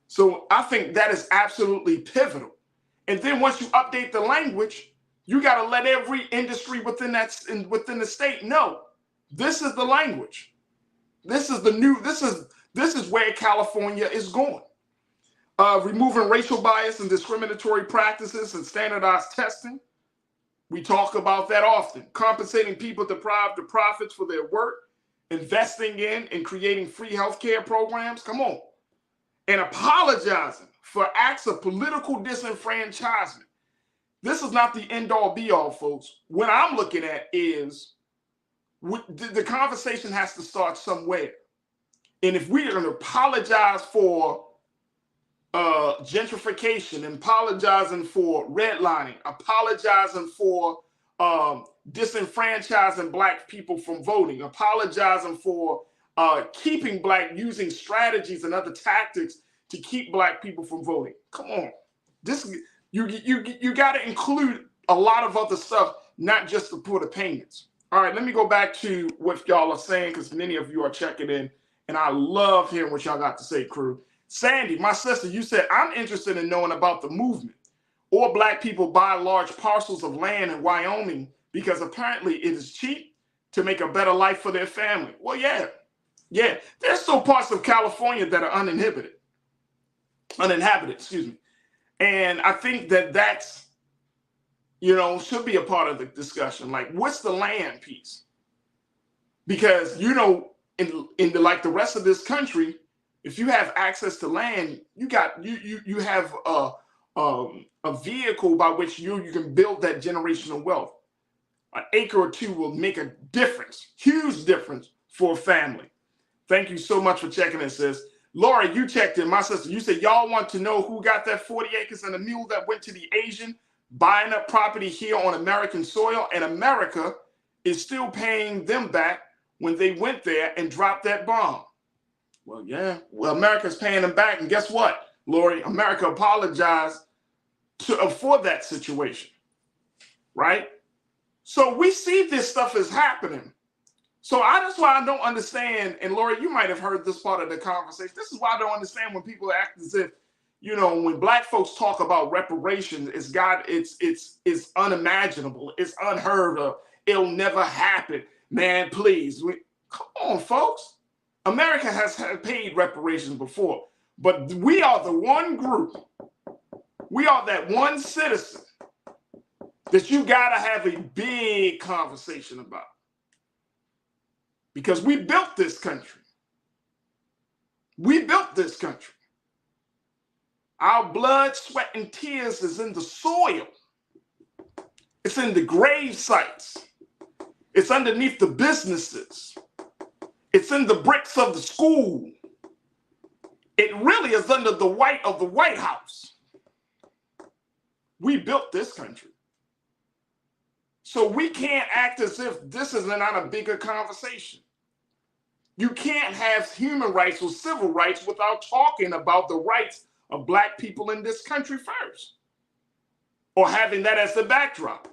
S1: So I think that is absolutely pivotal. And then once you update the language, you got to let every industry within the state know this is the language. This is where California is going. Removing racial bias and discriminatory practices and standardized testing. We talk about that often. Compensating people deprived of profits for their work, investing in and creating free healthcare programs. Come on. And apologizing for acts of political disenfranchisement. This is not the end all be all, folks. What I'm looking at is the conversation has to start somewhere. And if we are going to apologize for gentrification, apologizing for redlining, apologizing for disenfranchising black people from voting, apologizing for using strategies and other tactics to keep black people from voting. Come on, you got to include a lot of other stuff, not just the Port of Payments. All right, let me go back to what y'all are saying, because many of you are checking in, and I love hearing what y'all got to say, crew. Sandy, my sister, you said, I'm interested in knowing about the movement. Or black people buy large parcels of land in Wyoming because apparently it is cheap to make a better life for their family. Well, yeah. There's still parts of California that are uninhabited, excuse me. And I think that's, should be a part of the discussion. Like, what's the land piece? Because, in the rest of this country, if you have access to land, you have a vehicle by which you can build that generational wealth. An acre or two will make a difference, huge difference for a family. Thank you so much for checking in, sis. Laura, you checked in. My sister, you said y'all want to know who got that 40 acres and a mule that went to the Asian buying up property here on American soil, and America is still paying them back when they went there and dropped that bomb. Well, yeah. Well, America's paying them back. And guess what, Lori? America apologized for that situation, right? So we see this stuff is happening. So that's why I don't understand. And Lori, you might have heard this part of the conversation. This is why I don't understand when people act as if, when black folks talk about reparations, it's unimaginable. It's unheard of. It'll never happen. Man, please. Come on, folks. America has paid reparations before, but we are the one group, we are that one citizen that you got to have a big conversation about, because we built this country. We built this country. Our blood, sweat, and tears is in the soil. It's in the grave sites. It's underneath the businesses. It's in the bricks of the school. It really is under the white of the White House. We built this country. So we can't act as if this is not a bigger conversation. You can't have human rights or civil rights without talking about the rights of black people in this country first, or having that as the backdrop,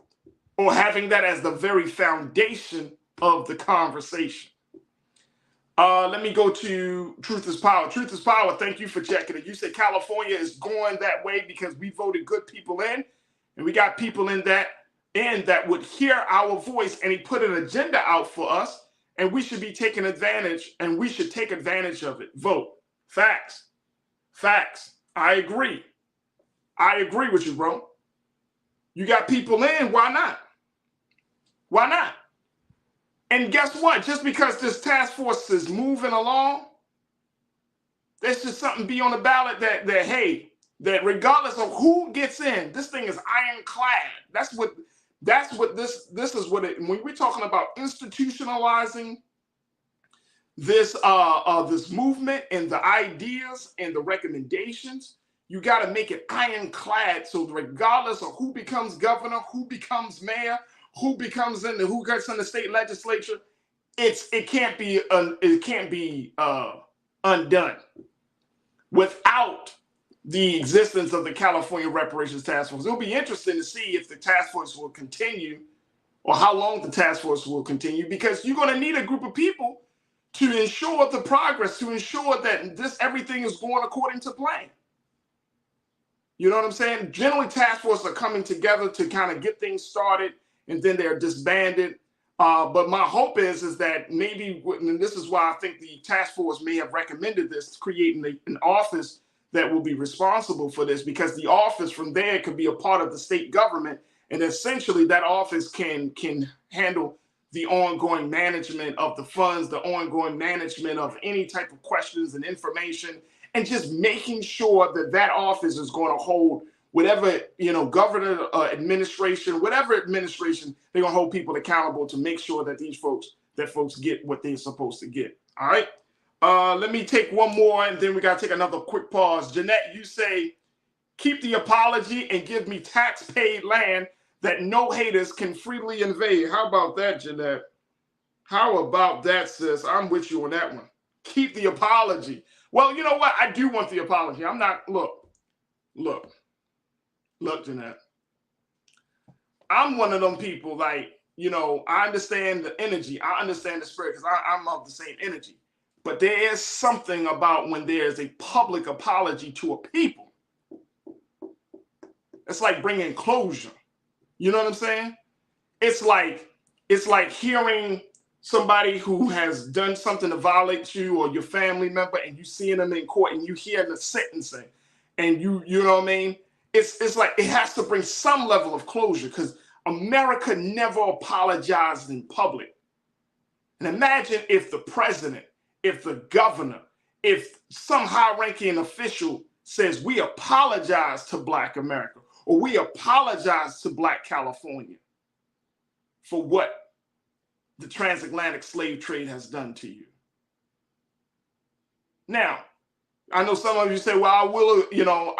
S1: or having that as the very foundation of the conversation. Let me go to Truth is Power. Truth is Power, thank you for checking it. You said California is going that way because we voted good people in, and we got people in that would hear our voice, and he put an agenda out for us, and we should be taking advantage, and we should take advantage of it. Vote. Facts. I agree. I agree with you, bro. You got people in, why not? Why not? And guess what? Just because this task force is moving along, there's just something be on the ballot that regardless of who gets in, this thing is ironclad. That's what this is what it, when we're talking about institutionalizing this this movement and the ideas and the recommendations, you got to make it ironclad. So regardless of who becomes governor, who becomes mayor, who gets in the state legislature, it can't be undone without the existence of the California Reparations Task Force. It'll be interesting to see if the task force will continue or how long the task force will continue, because you're going to need a group of people to ensure the progress, to ensure that everything is going according to plan. You know what I'm saying? Generally, task forces are coming together to kind of get things started, and then they're disbanded. But my hope is that maybe, and this is why I think the task force may have recommended this, creating an office that will be responsible for this, because the office from there could be a part of the state government, and essentially that office can handle the ongoing management of the funds, the ongoing management of any type of questions and information, and just making sure that office is going to hold whatever, governor, administration, whatever administration, they're going to hold people accountable to make sure that folks get what they're supposed to get. All right. Let me take one more, and then we got to take another quick pause. Jeanette, you say, keep the apology and give me tax-paid land that no haters can freely invade. How about that, Jeanette? How about that, sis? I'm with you on that one. Keep the apology. Well, you know what? I do want the apology. I'm not, look, Jeanette. I'm one of them people, I understand the energy. I understand the spirit, because I'm of the same energy. But there is something about when there's a public apology to a people. It's like bringing closure. You know what I'm saying? It's like hearing somebody who has done something to violate you or your family member, and you seeing them in court, and you hear the sentencing, and you know what I mean? It's like it has to bring some level of closure, because America never apologized in public. And imagine if the president, if the governor, if some high-ranking official says, we apologize to Black America, or we apologize to Black California for what the transatlantic slave trade has done to you. Now, I know some of you say, well, I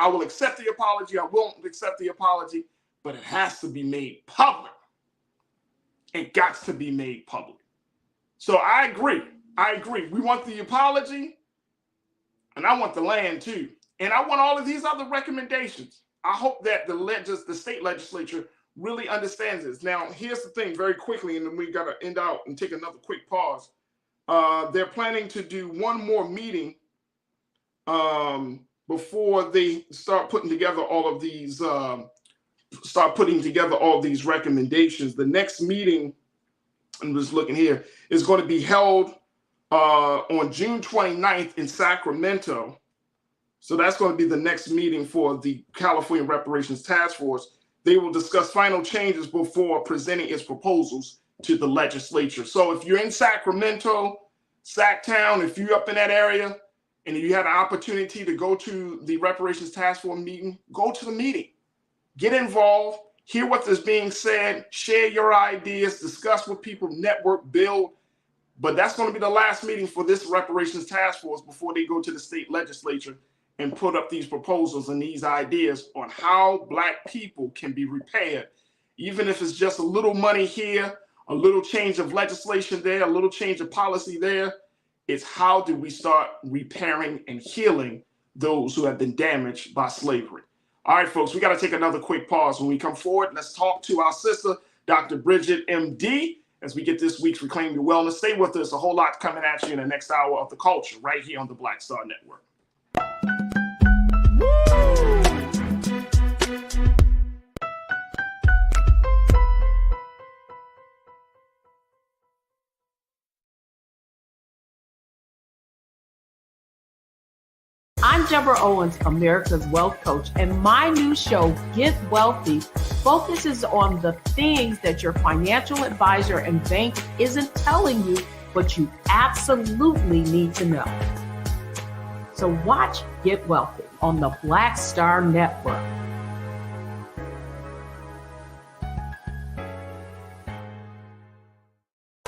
S1: will accept the apology, I won't accept the apology, but it has to be made public. It got to be made public. So I agree. We want the apology, and I want the land too. And I want all of these other recommendations. I hope that the state legislature really understands this. Now, here's the thing very quickly, and then we got to end out and take another quick pause. They're planning to do one more meeting before they start putting together all of these recommendations. The next meeting, I'm just looking here, is going to be held on June 29th in Sacramento. So that's going to be the next meeting for the California Reparations Task Force. They will discuss final changes before presenting its proposals to the legislature. So if you're in Sacramento, Sacktown, if you're up in that area, and you had an opportunity to go to the Reparations Task Force meeting, go to the meeting. Get involved, hear what is being said, share your ideas, discuss with people, network, build. But that's going to be the last meeting for this Reparations Task Force before they go to the state legislature and put up these proposals and these ideas on how Black people can be repaired. Even if it's just a little money here, a little change of legislation there, a little change of policy there, it's how do we start repairing and healing those who have been damaged by slavery. All right, folks, we got to take another quick pause. When we come forward, let's talk to our sister, Dr. Bridget, MD, as we get this week's Reclaim Your Wellness. Stay with us. A whole lot coming at you in the next hour of The Culture right here on the Black Star Network.
S20: I'm Deborah Owens, America's Wealth Coach, and my new show, Get Wealthy, focuses on the things that your financial advisor and bank isn't telling you, but you absolutely need to know. So watch Get Wealthy on the Black Star Network.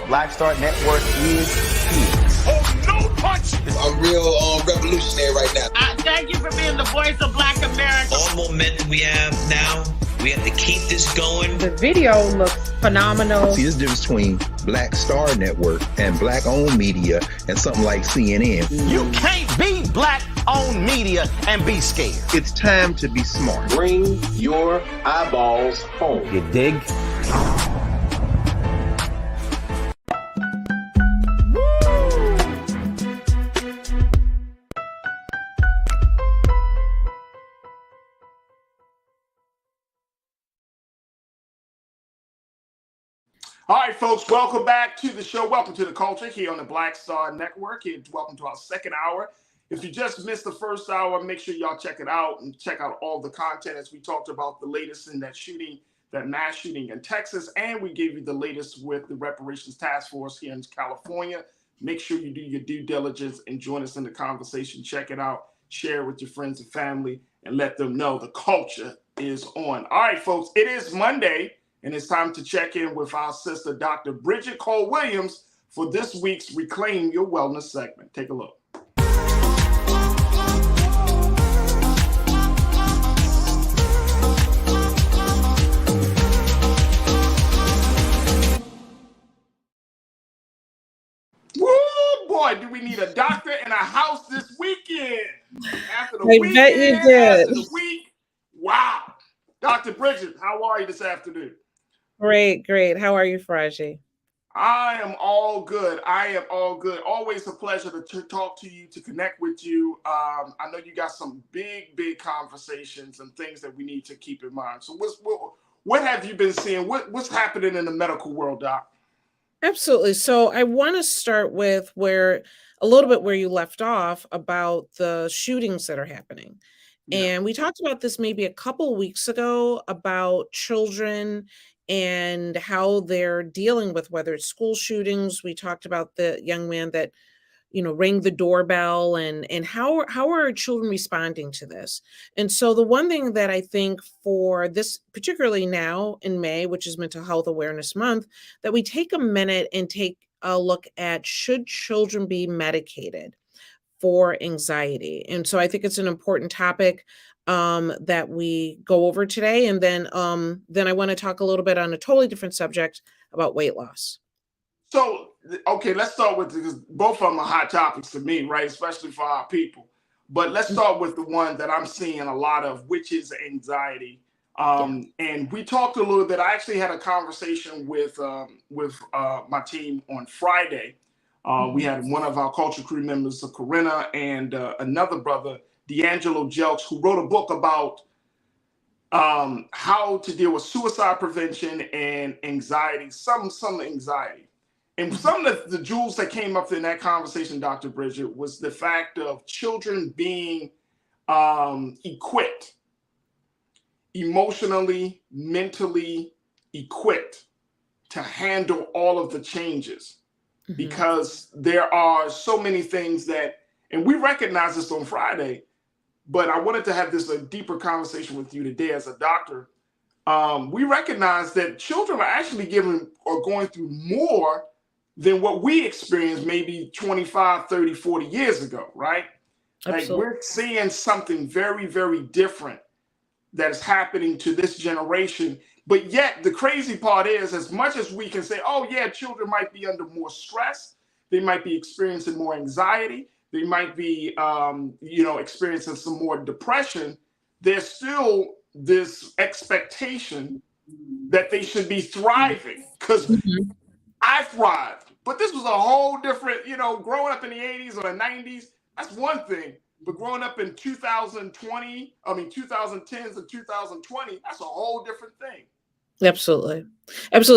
S3: Black Star Network is here.
S14: Oh, no punch! I'm real revolutionary right now.
S7: Thank you for being the voice of Black America.
S10: All momentum we have now, we have to keep this going.
S11: The video looks phenomenal.
S12: See, there's a difference between Black Star Network and black-owned media and something like CNN.
S13: You can't be black-owned media and be scared.
S12: It's time to be smart.
S18: Bring your eyeballs home.
S3: You dig?
S1: All right, folks, welcome back to the show. Welcome to the culture here on the Black Star Network. Welcome to our second hour. If you just missed the first hour, make sure y'all check it out and check out all the content as we talked about the latest in that shooting, that mass shooting in Texas, and we gave you the latest with the reparations task force here in California. Make sure you do your due diligence and join us in the conversation. Check it out, share it with your friends and family, and let them know the culture is on. All right, folks, it is Monday. And it's time to check in with our sister, Dr. Bridget Cole-Williams, for this week's Reclaim Your Wellness segment. Take a look. Woo, boy, do we need a doctor in a house this weekend? After the weekend,
S11: bet you did.
S1: After the week, wow. Dr. Bridget, how are you this afternoon?
S11: Great. How are you, Faraji?
S1: I am all good. Always a pleasure to talk to you, to connect with you. I know you got some big conversations and things that we need to keep in mind. So what have you been seeing? What's happening in the medical world, Doc?
S11: Absolutely. So I want to start with where you left off about the shootings that are happening. Yeah. And we talked about this maybe a couple weeks ago about children and how they're dealing with whether it's school shootings. We talked about the young man that, rang the doorbell and how are children responding to this? And so the one thing that I think for this, particularly now in May, which is Mental Health Awareness Month, that we take a minute and take a look at, should children be medicated for anxiety? And so I think it's an important topic that we go over today. And then I want to talk a little bit on a totally different subject about weight loss.
S1: So, okay, let's start with, because both of them are hot topics to me, right? Especially for our people. But let's start with the one that I'm seeing a lot of, which is anxiety. And we talked a little bit. I actually had a conversation with my team on Friday. We had one of our culture crew members, Corinna, and another brother, D'Angelo Jelks, who wrote a book about how to deal with suicide prevention and anxiety, some anxiety. And some of the jewels that came up in that conversation, Dr. Bridget, was the fact of children being equipped, emotionally, mentally equipped to handle all of the changes. Mm-hmm. Because there are so many things that, and we recognize this on Friday, but I wanted to have a deeper conversation with you today as a doctor. We recognize that children are actually going through more than what we experienced maybe 25, 30, 40 years ago, right? Absolutely. Like, we're seeing something very, very different that is happening to this generation. But yet the crazy part is, as much as we can say, oh yeah, children might be under more stress, they might be experiencing more anxiety, they might be, experiencing some more depression, there's still this expectation that they should be thriving, because I thrived. But this was a whole different, growing up in the 80s or the 90s, that's one thing. But growing up in 2010s and 2020, that's a whole different thing.
S11: Absolutely.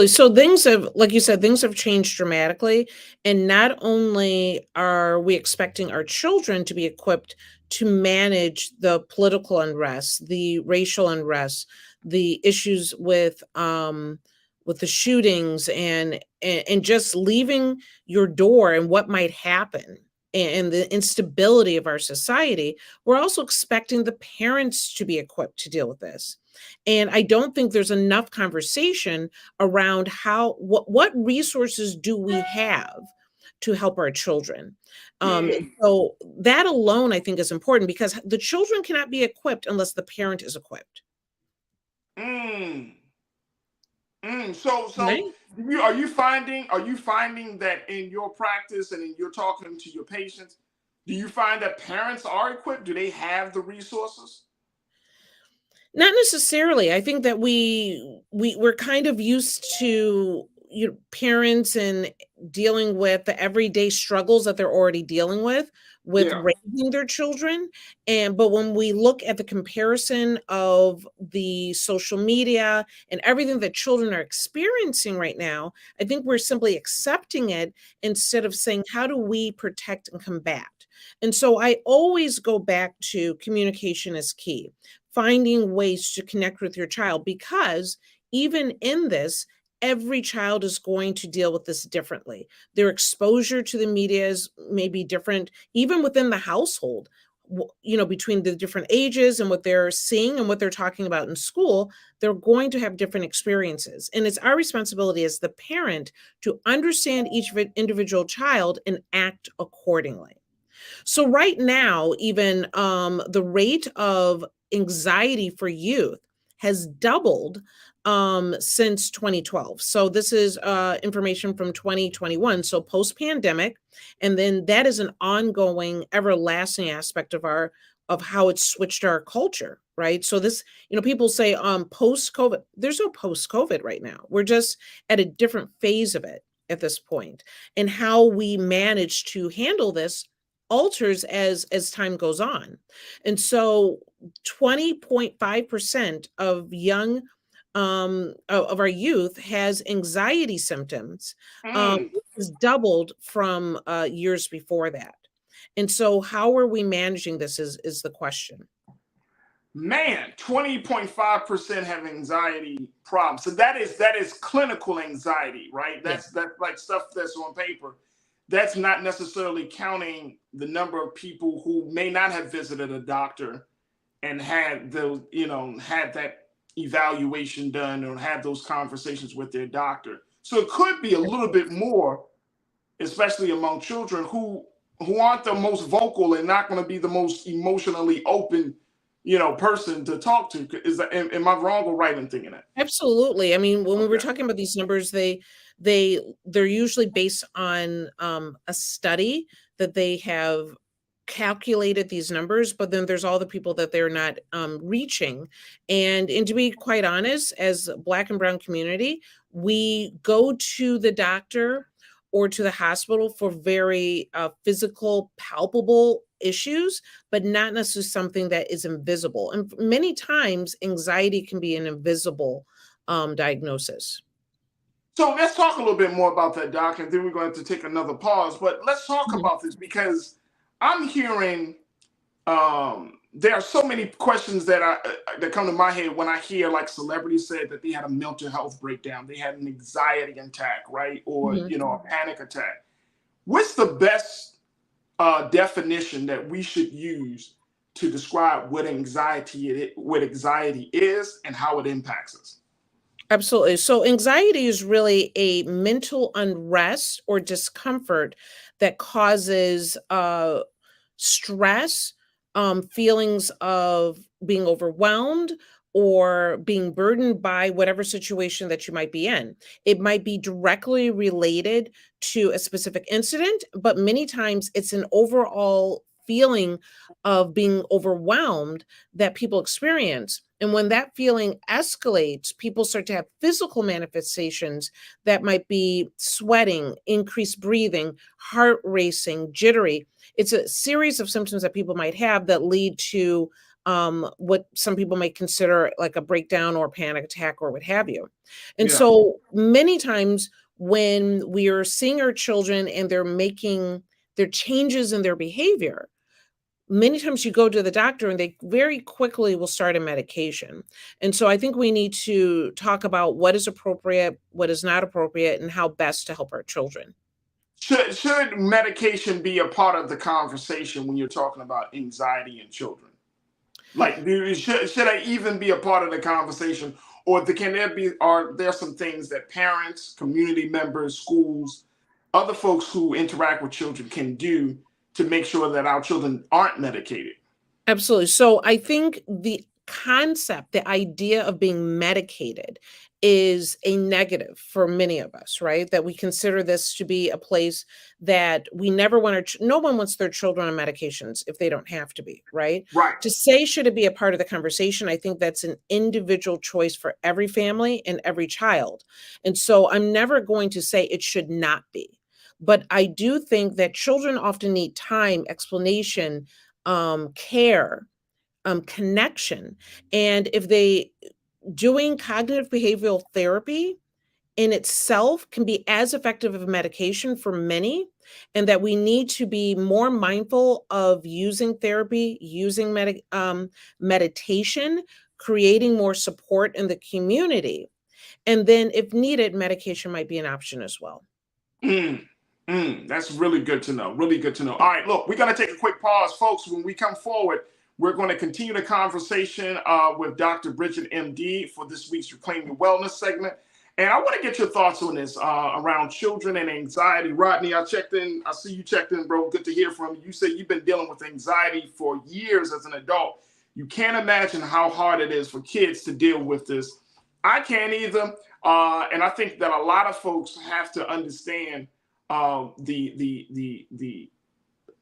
S11: So things have, like you said, things have changed dramatically. And not only are we expecting our children to be equipped to manage the political unrest, the racial unrest, the issues with the shootings and just leaving your door and what might happen and the instability of our society, we're also expecting the parents to be equipped to deal with this. And I don't think there's enough conversation around what resources do we have to help our children. So that alone, I think, is important because the children cannot be equipped unless the parent is equipped.
S1: So
S11: Right?
S1: are you finding that in your practice and in your talking to your patients, do you find that parents are equipped? Do they have the resources?
S11: Not necessarily. I think that we're kind of used to parents and dealing with the everyday struggles that they're already dealing with raising their children. But when we look at the comparison of the social media and everything that children are experiencing right now, I think we're simply accepting it instead of saying, how do we protect and combat? And so I always go back to communication is key, finding ways to connect with your child, because even in this, every child is going to deal with this differently. Their exposure to the media may be different, even within the household, between the different ages and what they're seeing and what they're talking about in school, they're going to have different experiences. And it's our responsibility as the parent to understand each individual child and act accordingly. So right now, even the rate of anxiety for youth has doubled since 2012. So this is information from 2021, so post-pandemic, and then that is an ongoing, everlasting aspect of how it's switched our culture, right? So this, people say post-COVID, there's no post-COVID right now. We're just at a different phase of it at this point, and how we manage to handle this alters as time goes on. And so 20.5% of young of our youth has anxiety symptoms, which is doubled from years before that. And so how are we managing this is the question.
S1: Man, 20.5% have anxiety problems. So that is clinical anxiety, right? That's like stuff that's on paper. That's not necessarily counting the number of people who may not have visited a doctor and had those, had that evaluation done or had those conversations with their doctor. So it could be a little bit more, especially among children who aren't the most vocal and not going to be the most emotionally open, person to talk to. Am I wrong or right in thinking that?
S11: Absolutely. I mean, when we were talking about these numbers, they're usually based on a study that they have calculated these numbers, but then there's all the people that they're not reaching. And to be quite honest, as Black and Brown community, we go to the doctor or to the hospital for very physical, palpable issues, but not necessarily something that is invisible. And many times anxiety can be an invisible diagnosis.
S1: So let's talk a little bit more about that, Doc, and then we're going to have to take another pause. But let's talk about this, because I'm hearing there are so many questions that come to my head when I hear like celebrities say that they had a mental health breakdown, they had an anxiety attack, right? Or, a panic attack. What's the best definition that we should use to describe what anxiety is and how it impacts us?
S11: Absolutely. So anxiety is really a mental unrest or discomfort that causes stress, feelings of being overwhelmed or being burdened by whatever situation that you might be in. It might be directly related to a specific incident, but many times it's an overall feeling of being overwhelmed that people experience. And when that feeling escalates, people start to have physical manifestations that might be sweating, increased breathing, heart racing, jittery. It's a series of symptoms that people might have that lead to what some people might consider like a breakdown or panic attack or what have you. And so many times when we are seeing our children and they're making their changes in their behavior, many times you go to the doctor and they very quickly will start a medication. And so I think we need to talk about what is appropriate, what is not appropriate, and how best to help our children.
S1: Should medication be a part of the conversation when you're talking about anxiety in children? Like, should I even be a part of the conversation, or are there some things that parents, community members, schools, other folks who interact with children can do to make sure that our children aren't medicated?
S11: Absolutely. So I think the concept, the idea of being medicated is a negative for many of us, right? That we consider this to be a place that we never want no one wants their children on medications if they don't have to be, right?
S1: Right.
S11: To say, should it be a part of the conversation? I think that's an individual choice for every family and every child. And so I'm never going to say it should not be. But I do think that children often need time, explanation, care, connection. And if doing cognitive behavioral therapy in itself can be as effective as medication for many, and that we need to be more mindful of using therapy, using meditation, creating more support in the community. And then if needed, medication might be an option as well.
S1: That's really good to know. Really good to know. All right, look, we're going to take a quick pause, folks. When we come forward, we're going to continue the conversation with Dr. Bridget, MD, for this week's Reclaim Your Wellness segment. And I want to get your thoughts on this around children and anxiety. Rodney, I checked in. I see you checked in, bro. Good to hear from you. You said you've been dealing with anxiety for years as an adult. You can't imagine how hard it is for kids to deal with this. I can't either. And I think that a lot of folks have to understand the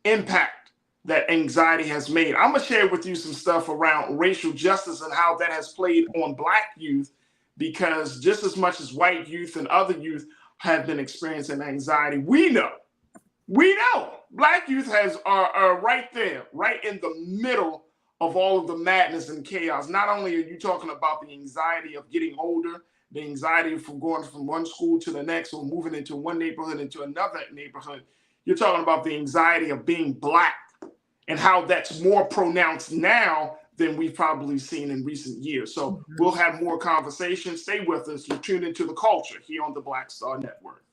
S1: impact that anxiety has made. I'm gonna share with you some stuff around racial justice and how that has played on Black youth, because just as much as white youth and other youth have been experiencing anxiety, we know Black youth are right there, right in the middle of all of the madness and chaos. Not only are you talking about the anxiety of getting older, the anxiety from going from one school to the next, or moving into one neighborhood into another neighborhood, you're talking about the anxiety of being Black and how that's more pronounced now than we've probably seen in recent years. So we'll have more conversations. Stay with us. You're tuned into The Culture here on the Black Star Network.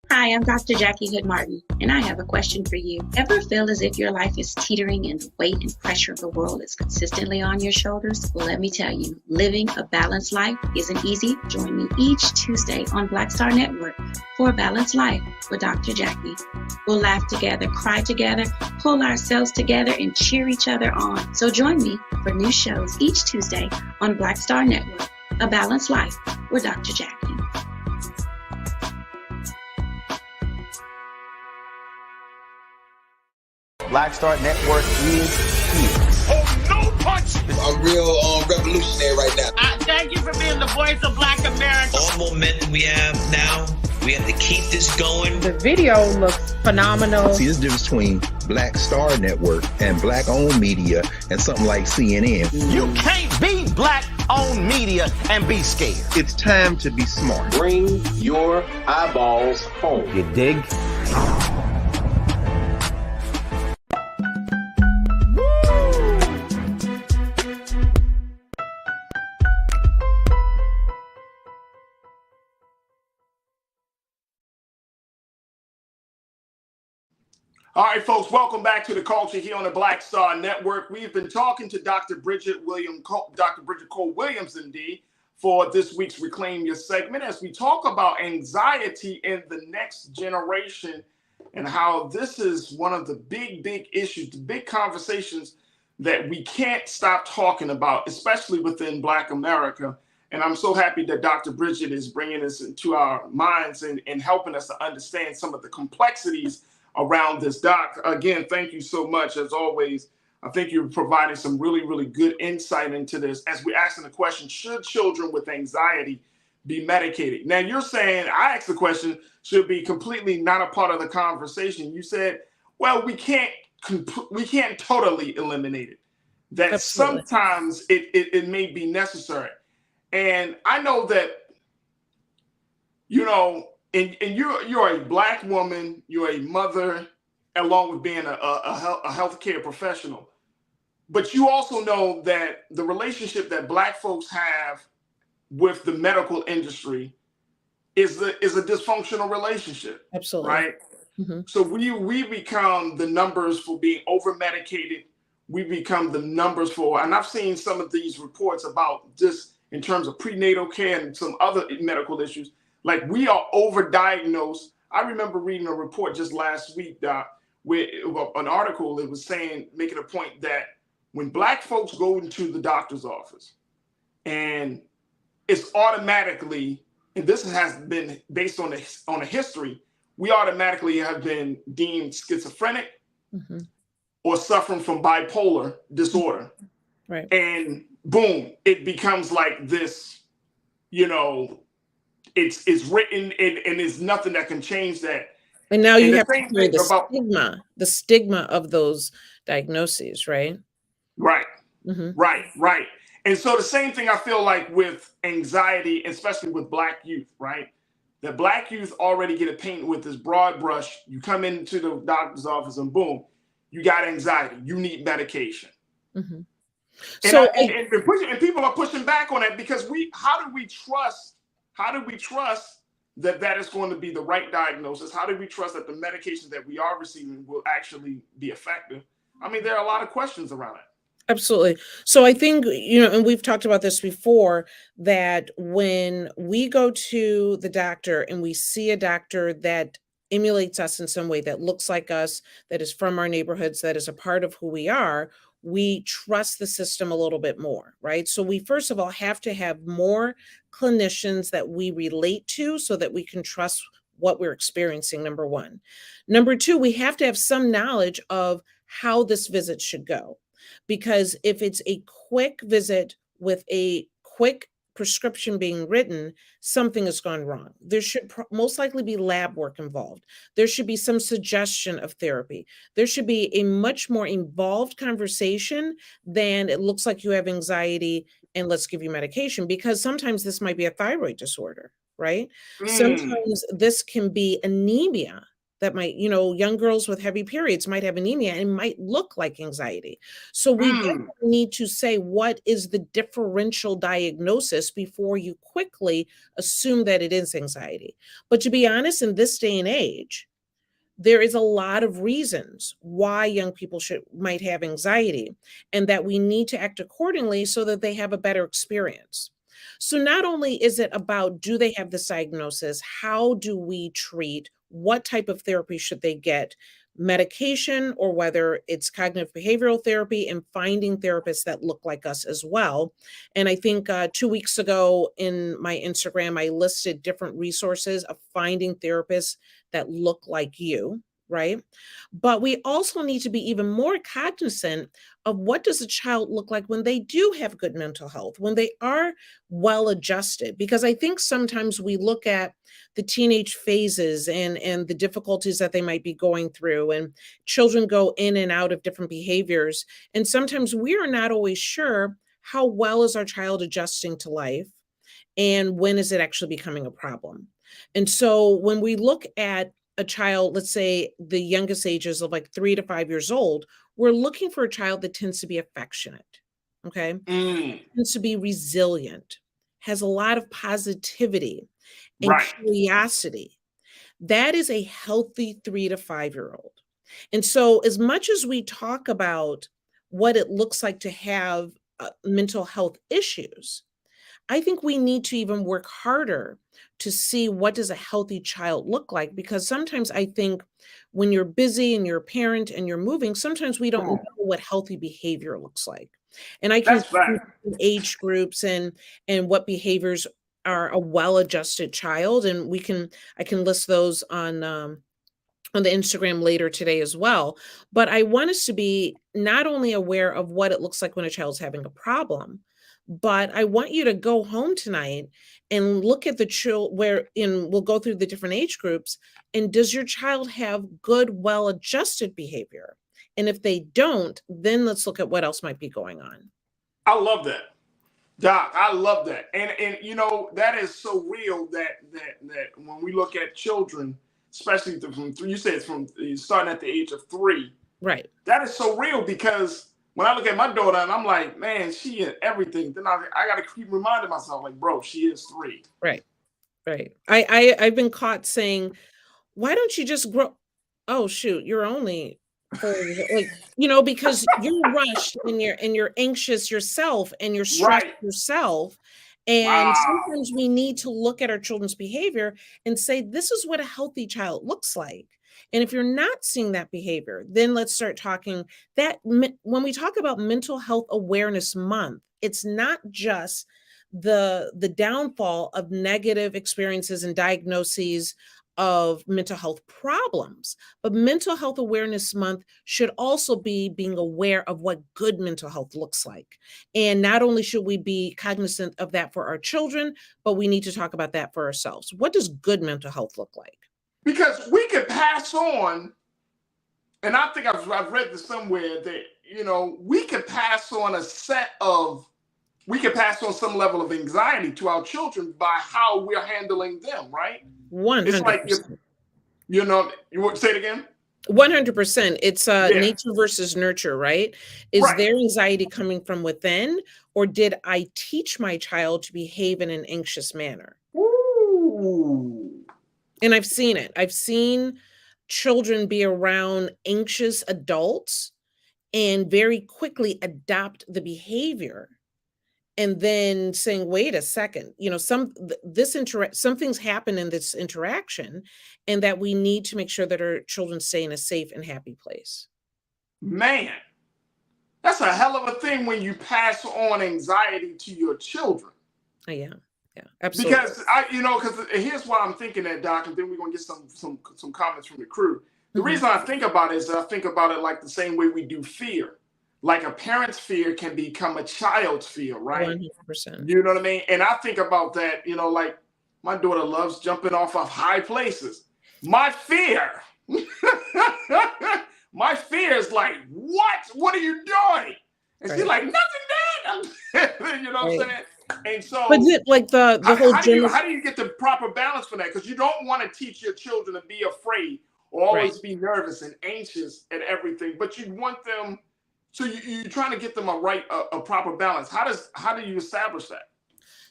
S19: Hi, I'm Dr. Jackie Hood Martin, and I have a question for you. Ever feel as if your life is teetering and the weight and pressure of the world is consistently on your shoulders? Well, let me tell you, living a balanced life isn't easy. Join me each Tuesday on Black Star Network for A Balanced Life with Dr. Jackie. We'll laugh together, cry together, pull ourselves together, and cheer each other on. So join me for new shows each Tuesday on Black Star Network, A Balanced Life with Dr. Jackie.
S3: Black Star Network is here.
S7: Oh, no punch!
S9: I'm real revolutionary right now.
S7: Thank you for being the voice of Black America.
S10: All momentum we have now, we have to keep this going.
S20: The video looks phenomenal.
S12: See, there's a difference between Black Star Network and Black-owned media and something like CNN.
S13: You can't be Black-owned media and be scared.
S12: It's time to be smart.
S18: Bring your eyeballs home.
S13: You dig?
S1: All right, folks, welcome back to The Culture here on the Black Star Network. We've been talking to Dr. Bridget Cole Williams, MD, for this week's Reclaim Your segment as we talk about anxiety in the next generation and how this is one of the big issues, the big conversations that we can't stop talking about, especially within Black America. And I'm so happy that Dr. Bridget is bringing this into our minds and helping us to understand some of the complexities around this. Doc, again, thank you so much. As always, I think you're providing some really good insight into this as we're asking the question, should children with anxiety be medicated? Now, you're saying, I asked the question, should be completely not a part of the conversation. You said, well, we can't totally eliminate it. That
S11: Absolutely.
S1: sometimes it may be necessary. And I know that, you know, and you're a Black woman, you're a mother, along with being a healthcare professional. But you also know that the relationship that Black folks have with the medical industry is a dysfunctional relationship.
S11: Absolutely.
S1: Right?
S11: Mm-hmm.
S1: So we become the numbers for being over medicated. We become the numbers for, and I've seen some of these reports about just in terms of prenatal care and some other medical issues. Like, we are overdiagnosed. I remember reading a report just last week, where an article, it was saying, making a point that when Black folks go into the doctor's office, and it's automatically, and this has been based on a history, we automatically have been deemed schizophrenic, mm-hmm. or suffering from bipolar disorder.
S11: Right.
S1: And boom, it becomes like this, you know, it's written, and there's nothing that can change that.
S11: And now you have to carry the stigma of those diagnoses, right?
S1: Right.
S11: Mm-hmm.
S1: Right. And so the same thing I feel like with anxiety, especially with Black youth, right? That Black youth already get it painted with this broad brush. You come into the doctor's office and boom, you got anxiety. You need medication.
S11: Mm-hmm.
S1: And people are pushing back on that, because how do we trust that is going to be the right diagnosis? How do we trust that the medications that we are receiving will actually be effective? I mean, there are a lot of questions around it.
S11: Absolutely. So I think, you know, and we've talked about this before, that when we go to the doctor and we see a doctor that emulates us in some way, that looks like us, that is from our neighborhoods, that is a part of who we are, we trust the system a little bit more, right? So we, first of all, have to have more clinicians that we relate to so that we can trust what we're experiencing, number one. Number two, we have to have some knowledge of how this visit should go. Because if it's a quick visit with a quick prescription being written, something has gone wrong. There should most likely be lab work involved. There should be some suggestion of therapy. There should be a much more involved conversation than it looks like you have anxiety and let's give you medication, because sometimes this might be a thyroid disorder, right? Sometimes this can be anemia. That might, you know, young girls with heavy periods might have anemia and might look like anxiety. So we need to say, what is the differential diagnosis before you quickly assume that it is anxiety? But to be honest, in this day and age, there is a lot of reasons why young people might have anxiety, and that we need to act accordingly so that they have a better experience. So not only is it about, do they have this diagnosis? How do we treat? What type of therapy should they get? Medication, or whether it's cognitive behavioral therapy, and finding therapists that look like us as well. And I think 2 weeks ago in my Instagram, I listed different resources of finding therapists that look like you, right? But we also need to be even more cognizant of, what does a child look like when they do have good mental health, when they are well adjusted? Because I think sometimes we look at the teenage phases and the difficulties that they might be going through, and children go in and out of different behaviors. And sometimes we are not always sure, how well is our child adjusting to life, and when is it actually becoming a problem? And so when we look at a child, let's say the youngest ages of like 3 to 5 years old, we're looking for a child that tends to be affectionate, okay? Tends to be resilient, has a lot of positivity and curiosity. That is a healthy 3 to 5 year old. And so as much as we talk about what it looks like to have mental health issues, I think we need to even work harder to see, what does a healthy child look like? Because sometimes I think when you're busy and you're a parent and you're moving, sometimes we don't know what healthy behavior looks like. And I can see age groups and what behaviors are a well-adjusted child. And I can list those on the Instagram later today as well. But I want us to be not only aware of what it looks like when a child's having a problem, but I want you to go home tonight and look at the child, we'll go through the different age groups. And does your child have good, well-adjusted behavior? And if they don't, then let's look at what else might be going on.
S1: I love that, Doc. I love that, and that is so real that when we look at children, especially from you said it's from starting at the age of 3,
S11: right? That
S1: is so real because when I look at my daughter and I'm like, man, she is everything. Then I got to keep reminding myself, like, bro, she is 3.
S11: Right. I've been caught saying, why don't you just grow? Oh shoot, you're only 4 years old. Because you're rushed and you're anxious yourself and you're stressed yourself. And sometimes we need to look at our children's behavior and say, this is what a healthy child looks like. And if you're not seeing that behavior, then let's start talking that when we talk about Mental Health Awareness Month, it's not just the downfall of negative experiences and diagnoses of mental health problems, but Mental Health Awareness Month should also be being aware of what good mental health looks like. And not only should we be cognizant of that for our children, but we need to talk about that for ourselves. What does good mental health look like?
S1: Because we could pass on, and I think I've read this somewhere that, we could pass on some level of anxiety to our children by how we're handling them, right?
S11: 100%.
S1: It's like, you want to say it again?
S11: 100%. It's nature versus nurture, right? Is their anxiety coming from within, or did I teach my child to behave in an anxious manner?
S1: Ooh.
S11: And I've seen it. I've seen children be around anxious adults and very quickly adopt the behavior. And then saying, wait a second, something's happened in this interaction, and that we need to make sure that our children stay in a safe and happy place.
S1: Man, that's a hell of a thing when you pass on anxiety to your children.
S11: Oh, yeah, absolutely.
S1: Because because here's why I'm thinking that, Doc, and then we're gonna get some comments from the crew. The reason I think about it is that I think about it like the same way we do fear. Like a parent's fear can become a child's fear, right?
S11: 100%.
S1: You know what I mean? And I think about that, like my daughter loves jumping off of high places. My fear is like, what? What are you doing? And she's like, nothing, Dad. You know what I'm saying? And so,
S11: but like the whole
S1: how do you get the proper balance for that? Because you don't want to teach your children to be afraid or always be nervous and anxious at everything, but you want them. So you're trying to get them a proper balance. How do you establish that?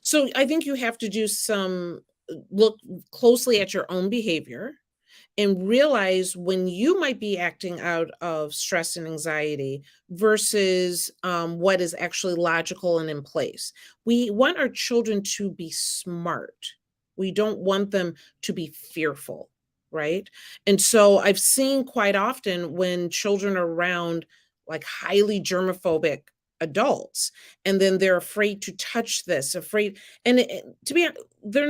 S11: So I think you have to look closely at your own behavior and realize when you might be acting out of stress and anxiety versus what is actually logical and in place. We want our children to be smart. We don't want them to be fearful, right? And so I've seen quite often when children are around like highly germophobic adults, and then they're afraid to touch this, they're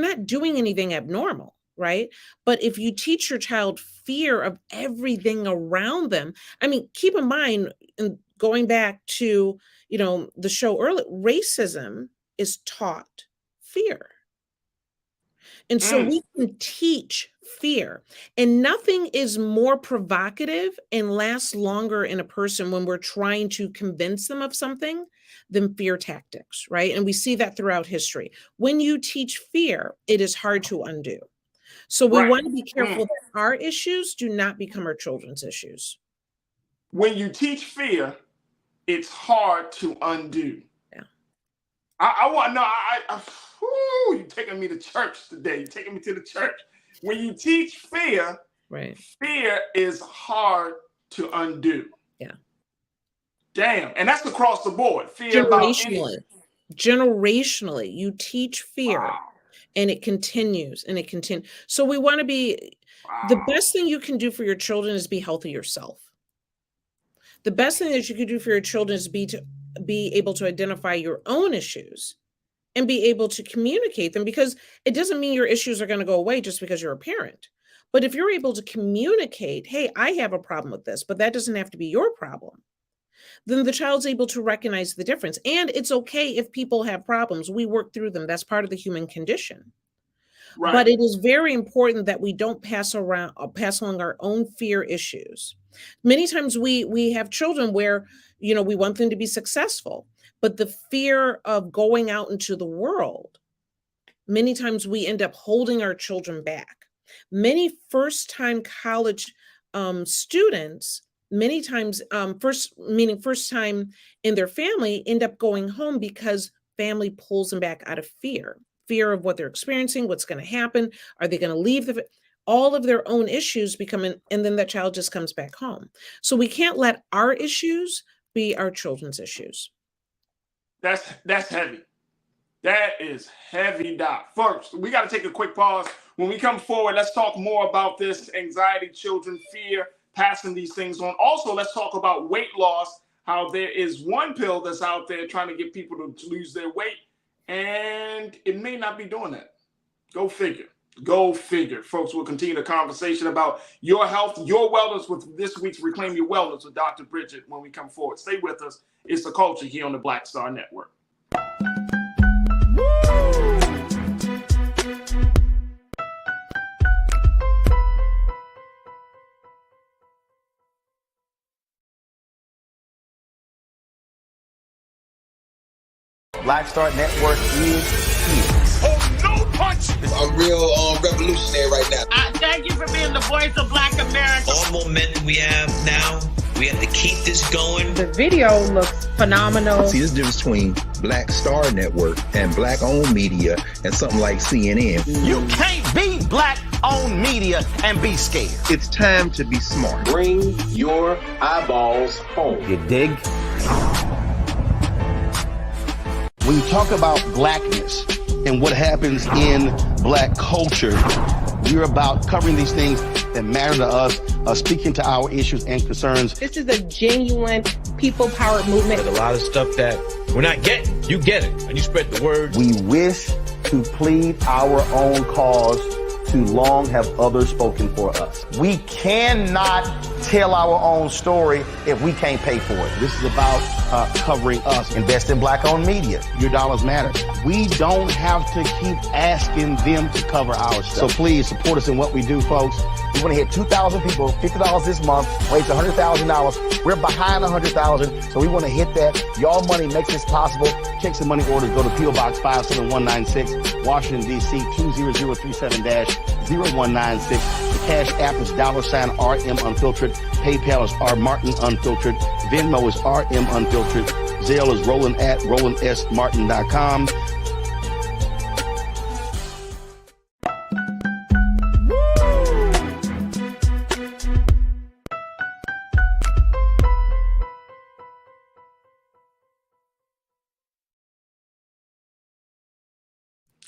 S11: not doing anything abnormal, right? But if you teach your child fear of everything around them, keep in mind, and going back to, the show earlier, racism is taught fear. And so we can teach fear, and nothing is more provocative and lasts longer in a person when we're trying to convince them of something than fear tactics, right? And we see that throughout history. When you teach fear, it is hard to undo. So we want to be careful that our issues do not become our children's issues.
S1: When you teach fear, it's hard to undo.
S11: Yeah.
S1: I want to know, you're taking me to church today. You're taking me to the church. When you teach fear, fear is hard to undo.
S11: Yeah.
S1: Damn. And that's across the board. Fear
S11: Generationally, you teach fear and it continues and it continues. So we want to be, the best thing you can do for your children is be healthy yourself. The best thing that you can do for your children is to be able to identify your own issues and be able to communicate them, because it doesn't mean your issues are going to go away just because you're a parent. But if you're able to communicate, hey, I have a problem with this, but that doesn't have to be your problem, then the child's able to recognize the difference. And it's okay if people have problems. We work through them. That's part of the human condition.
S1: Right.
S11: But it is very important that we don't pass along our own fear issues. Many times we have children where, we want them to be successful, but the fear of going out into the world, many times we end up holding our children back. Many first-time college students, many times first time in their family, end up going home because family pulls them back out of fear of what they're experiencing, what's going to happen, are they going to leave all of their own issues and then that child just comes back home. So we can't let our issues be our children's issues.
S1: That's heavy. That is heavy, Doc. First, we got to take a quick pause. When we come forward, let's talk more about this anxiety, children, fear, passing these things on. Also, let's talk about weight loss, how there is one pill that's out there trying to get people to lose their weight, and it may not be doing that. Go figure. Go figure. Folks, we'll continue the conversation about your health, your wellness with this week's Reclaim Your Wellness with Dr. Bridget when we come forward. Stay with us. It's The Culture here on the Black Star Network.
S3: Black Star Network is here.
S7: Oh, no punch!
S9: I'm real revolutionary right now.
S7: Thank you for being the voice of Black America.
S10: All momentum we have now, we have to keep this going.
S20: The video looks phenomenal.
S12: See, this difference between Black Star Network and black-owned media and something like CNN.
S13: You can't be black-owned media and be scared.
S12: It's time to be smart.
S18: Bring your eyeballs home.
S3: You dig? When you talk about blackness and what happens in black culture, we're about covering these things that matter to us, speaking to our issues and concerns.
S20: This is a genuine people-powered movement.
S15: There's a lot of stuff that we're not getting. You get it, and you spread the word.
S3: We wish to plead our own cause. Too long have others spoken for us. We cannot tell our own story if we can't pay for it. This is about covering us. Invest in black-owned media. Your dollars matter. We don't have to keep asking them to cover our stuff. So please support us in what we do, folks. We want to hit 2,000 people, $50 this month, raise $100,000. We're behind 100,000, so we want to hit that. Y'all money makes this possible. Checks and money orders go to P.O. Box 57196, Washington, D.C. 20037-0196. The Cash App is $RM Unfiltered. PayPal is R Martin Unfiltered. Venmo is RM Unfiltered. Zelle is Roland at RolandSMartin.com.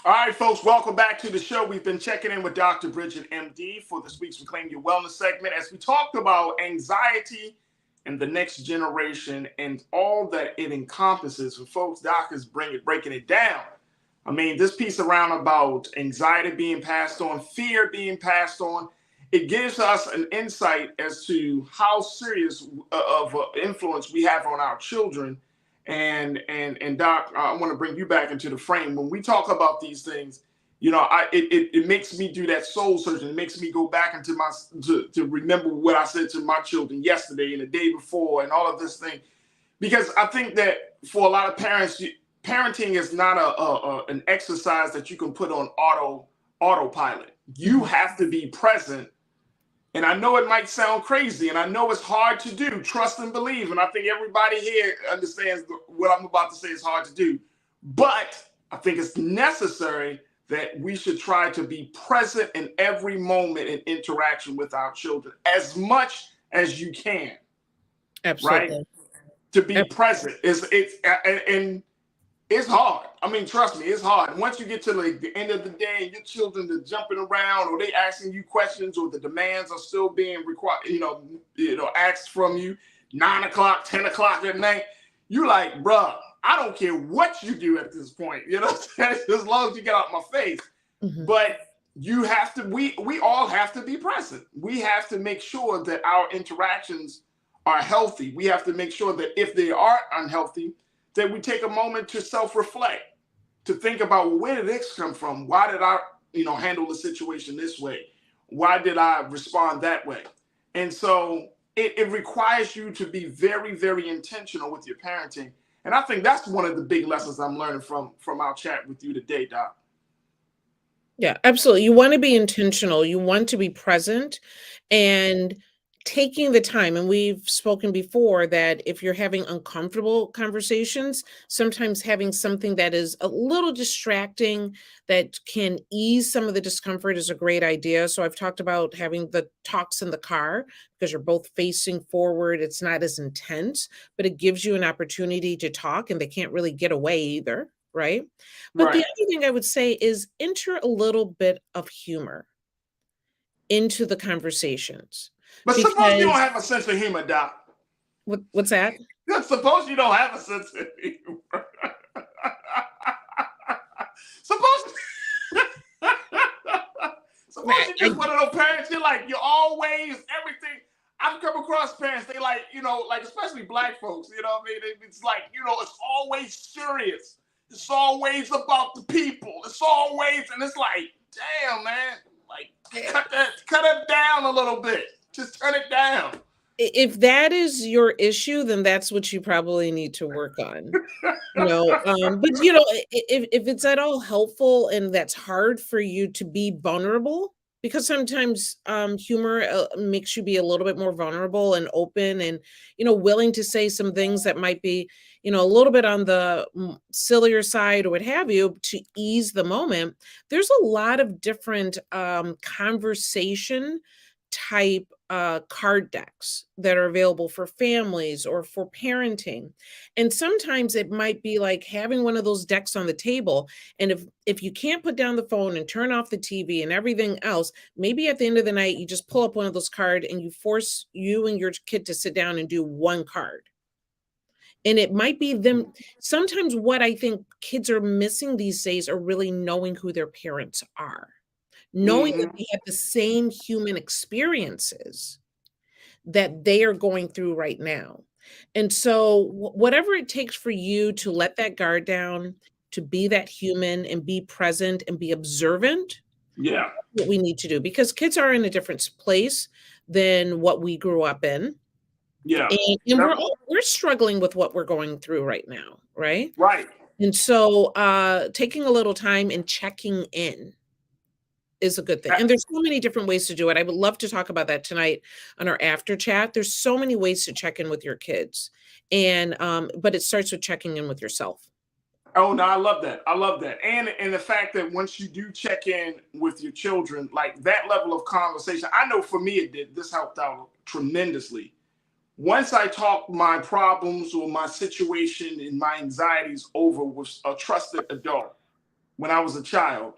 S1: All right, folks, welcome back to the show. We've been checking in with Dr. Bridget, MD, for this week's Reclaim Your Wellness segment as we talked about anxiety and the next generation and all that it encompasses. For folks, Doc is breaking it down. I mean, this piece around about anxiety being passed on, fear being passed on, it gives us an insight as to how serious of influence we have on our children. And Doc, I want to bring you back into the frame. When we talk about these things, it makes me do that soul searching. It makes me go back into to remember what I said to my children yesterday and the day before and all of this thing. Because I think that for a lot of parents, parenting is not an exercise that you can put on autopilot. You have to be present. And I know it might sound crazy, and I know it's hard to do. Trust and believe. And I think everybody here understands what I'm about to say is hard to do. But I think it's necessary that we should try to be present in every moment and interaction with our children as much as you can.
S11: Absolutely.
S1: Right? To be present. It's hard. I mean, trust me, it's hard. Once you get to the end of the day and your children are jumping around or they asking you questions or the demands are still being required, asked from you 9 o'clock, 10 o'clock at night, you're like, bruh, I don't care what you do at this point, as long as you get out my face. Mm-hmm. But you have to, we all have to be present. We have to make sure that our interactions are healthy. We have to make sure that if they are unhealthy, that we take a moment to self-reflect, to think about, well, where did this come from? Why did I, handle the situation this way? Why did I respond that way? And so it requires you to be very, very intentional with your parenting. And I think that's one of the big lessons I'm learning from our chat with you today, Doc.
S11: Yeah, absolutely. You want to be intentional. You want to be present and taking the time. And we've spoken before that if you're having uncomfortable conversations, sometimes having something that is a little distracting that can ease some of the discomfort is a great idea. So I've talked about having the talks in the car because you're both facing forward. It's not as intense, but it gives you an opportunity to talk and they can't really get away either. Right. But the other thing I would say is enter a little bit of humor into the conversations.
S1: But suppose you don't have a sense of humor, Doc.
S11: What's that?
S1: Suppose you don't have a sense of humor. Suppose you're just one of those parents, you're always everything. I've come across parents, they especially black folks, you know what I mean? It's it's always serious. It's always about the people. It's always, and it's like, damn, man, cut it down a little bit. Just turn it down.
S11: If that is your issue, then that's what you probably need to work on. But if it's at all helpful and that's hard for you to be vulnerable, because sometimes humor makes you be a little bit more vulnerable and open and, willing to say some things that might be, a little bit on the sillier side or what have you to ease the moment. There's a lot of different conversation type card decks that are available for families or for parenting. And sometimes it might be like having one of those decks on the table. And if you can't put down the phone and turn off the TV and everything else, maybe at the end of the night, you just pull up one of those cards and you force you and your kid to sit down and do one card. And it might be them. Sometimes what I think kids are missing these days are really knowing who their parents are. Knowing that they have the same human experiences that they are going through right now. And so whatever it takes for you to let that guard down, to be that human and be present and be observant.
S1: Yeah.
S11: What we need to do, because kids are in a different place than what we grew up in.
S1: Yeah.
S11: And we're struggling with what we're going through right now. Right.
S1: Right.
S11: And so taking a little time and checking in is a good thing. And there's so many different ways to do it. I would love to talk about that tonight on our after chat. There's so many ways to check in with your kids. And but it starts with checking in with yourself.
S1: Oh no, I love that. I love that. And the fact that once you do check in with your children, like that level of conversation, I know for me it did. This helped out tremendously. Once I talked my problems or my situation and my anxieties over with a trusted adult when I was a child,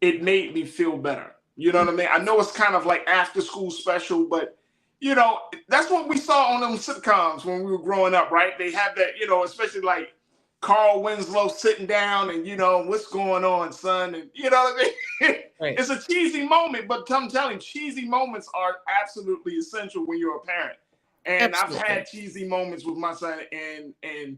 S1: it made me feel better. You know what I mean? I know it's kind of like after school special, but that's what we saw on them sitcoms when we were growing up, right? They have that, especially like Carl Winslow sitting down and, what's going on, son? And you know what I mean? Right. It's a cheesy moment, but I'm telling you, cheesy moments are absolutely essential when you're a parent. And absolutely. I've had cheesy moments with my son and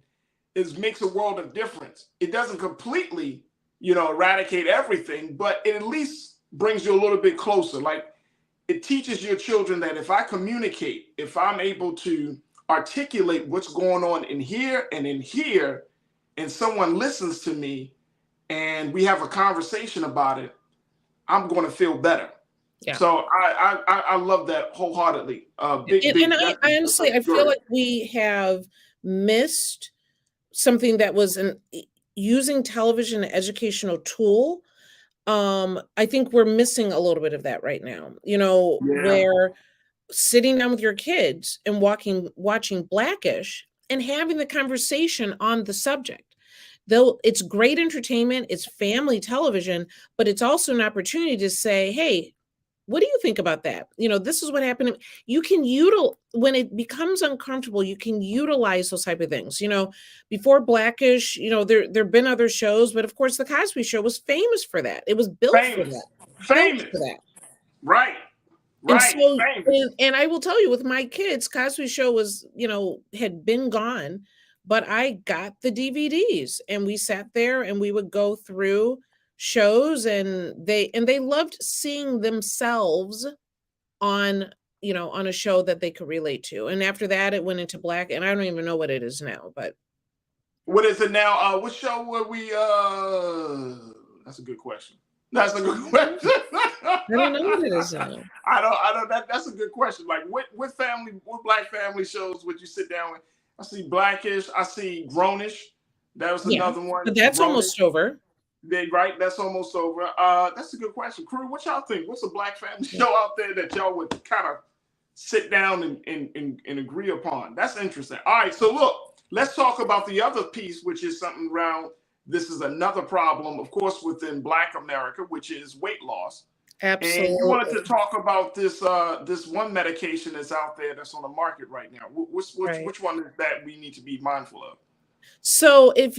S1: it makes a world of difference. It doesn't completely eradicate everything, but it at least brings you a little bit closer. Like it teaches your children that if I communicate, if I'm able to articulate what's going on in here and in here, and someone listens to me and we have a conversation about it, I'm going to feel better. Yeah. So I love that wholeheartedly.
S11: I honestly, I feel like we have missed something that was using television as an educational tool. I think we're missing a little bit of that right now, where sitting down with your kids and watching Blackish and having the conversation on the subject. Though it's great entertainment, it's family television, but it's also an opportunity to say, hey, what do you think about that? This is what happened. You can when it becomes uncomfortable, you can utilize those type of things. Before Blackish, there've been other shows, but of course the Cosby Show was famous for that. It was built for that.
S1: Famous for that. Right. Right.
S11: And so, and I will tell you, with my kids, Cosby Show was, had been gone, but I got the DVDs and we sat there and we would go through shows, and they loved seeing themselves on, on a show that they could relate to. And after that, it went into black, and I don't even know what it is now, but
S1: what is it now? What show were we? That's a good question. That's a good question.
S11: I don't know what it is now.
S1: I don't. That's a good question. Like, what black family shows would you sit down with? I see Blackish. I see Grownish. That was another one.
S11: But that's
S1: Grownish.
S11: almost over.
S1: Right, that's almost over. That's a good question. Crew, what y'all think? What's a black family show out there that y'all would kind of sit down and agree upon? That's interesting. All right, so look, let's talk about the other piece, which is something around. This is another problem, of course, within Black America, which is weight loss.
S11: Absolutely.
S1: And you wanted to talk about this this one medication that's out there that's on the market right now. Which one is that we need to be mindful of?
S11: So if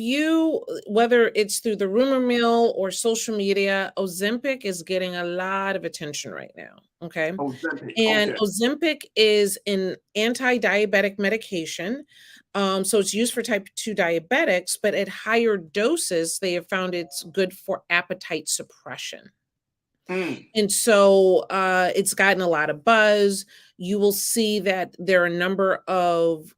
S11: whether it's through the rumor mill or social media, Ozempic is getting a lot of attention right now. Okay. Ozempic is an anti-diabetic medication. So it's used for type 2 diabetics, but at higher doses, they have found it's good for appetite suppression. And so it's gotten a lot of buzz. You will see that there are a number of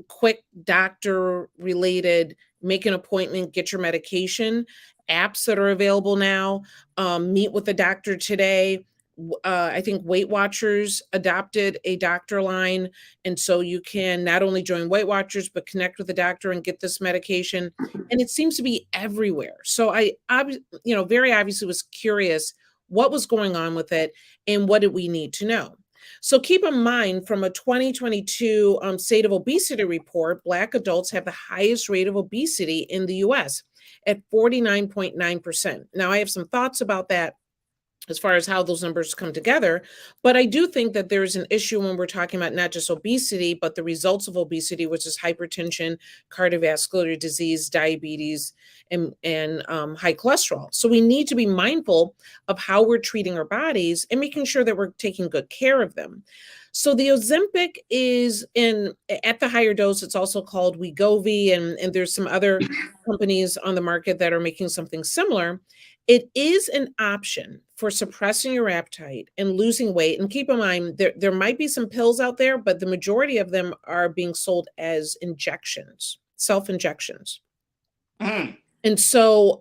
S11: quick doctor related, make an appointment, get your medication apps that are available now. Meet with the doctor today. I think Weight Watchers adopted a doctor line. And so you can not only join Weight Watchers, but connect with the doctor and get this medication. And it seems to be everywhere. So I very obviously was curious what was going on with it and what did we need to know. So keep in mind, from a 2022 State of Obesity report, Black adults have the highest rate of obesity in the U.S. at 49.9%. Now, I have some thoughts about that as far as how those numbers come together, but I do think that there's an issue when we're talking about not just obesity, but the results of obesity, which is hypertension, cardiovascular disease, diabetes, and high cholesterol. So we need to be mindful of how we're treating our bodies and making sure that we're taking good care of them. So the Ozempic is at the higher dose. It's also called Wegovy, and there's some other companies on the market that are making something similar. It is an option for suppressing your appetite and losing weight. And keep in mind, there might be some pills out there, but the majority of them are being sold as injections, self-injections. And so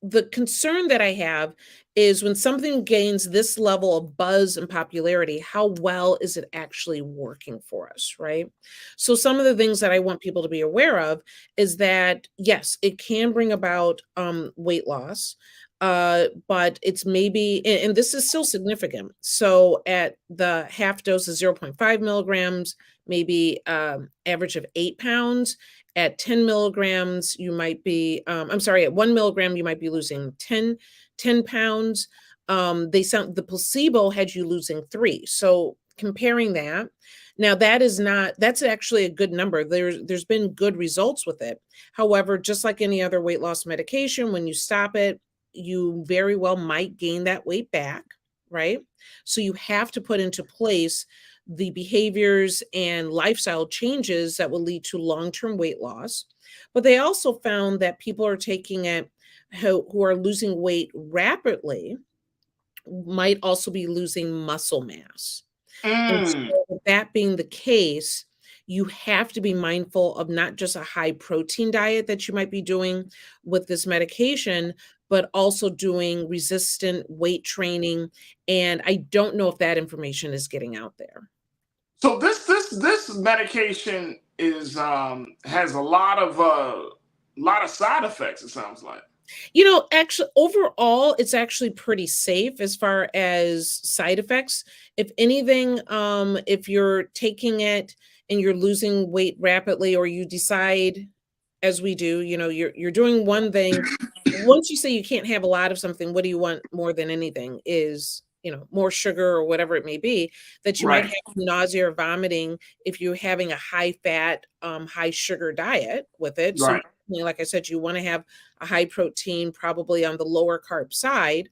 S11: the concern that I have is when something gains this level of buzz and popularity, how well is it actually working for us, right? So some of the things that I want people to be aware of is that, yes, it can bring about weight loss, but it's maybe, and this is still significant. So at the half dose of 0.5 milligrams, maybe average of 8 pounds. At 10 milligrams, you might be, at 1 milligram, you might be losing 10 pounds. The placebo had you losing 3. So comparing that, now that's actually a good number. There's been good results with it. However, just like any other weight loss medication, when you stop it, you very well might gain that weight back, right? So you have to put into place the behaviors and lifestyle changes that will lead to long-term weight loss. But they also found that people are taking it who are losing weight rapidly might also be losing muscle mass. And so with that being the case, you have to be mindful of not just a high protein diet that you might be doing with this medication, but also doing resistant weight training. And I don't know if that information is getting out there.
S1: So this medication is has a lot of side effects, it sounds like.
S11: Actually, overall, it's actually pretty safe as far as side effects. If anything, if you're taking it and you're losing weight rapidly, or you decide, as we do, you're doing one thing. Once you say you can't have a lot of something, what do you want more than anything is, more sugar or whatever it may be, that you might have nausea or vomiting if you're having a high fat, high sugar diet with it.
S1: Right.
S11: So like I said, you want to have a high protein, probably on the lower carb side.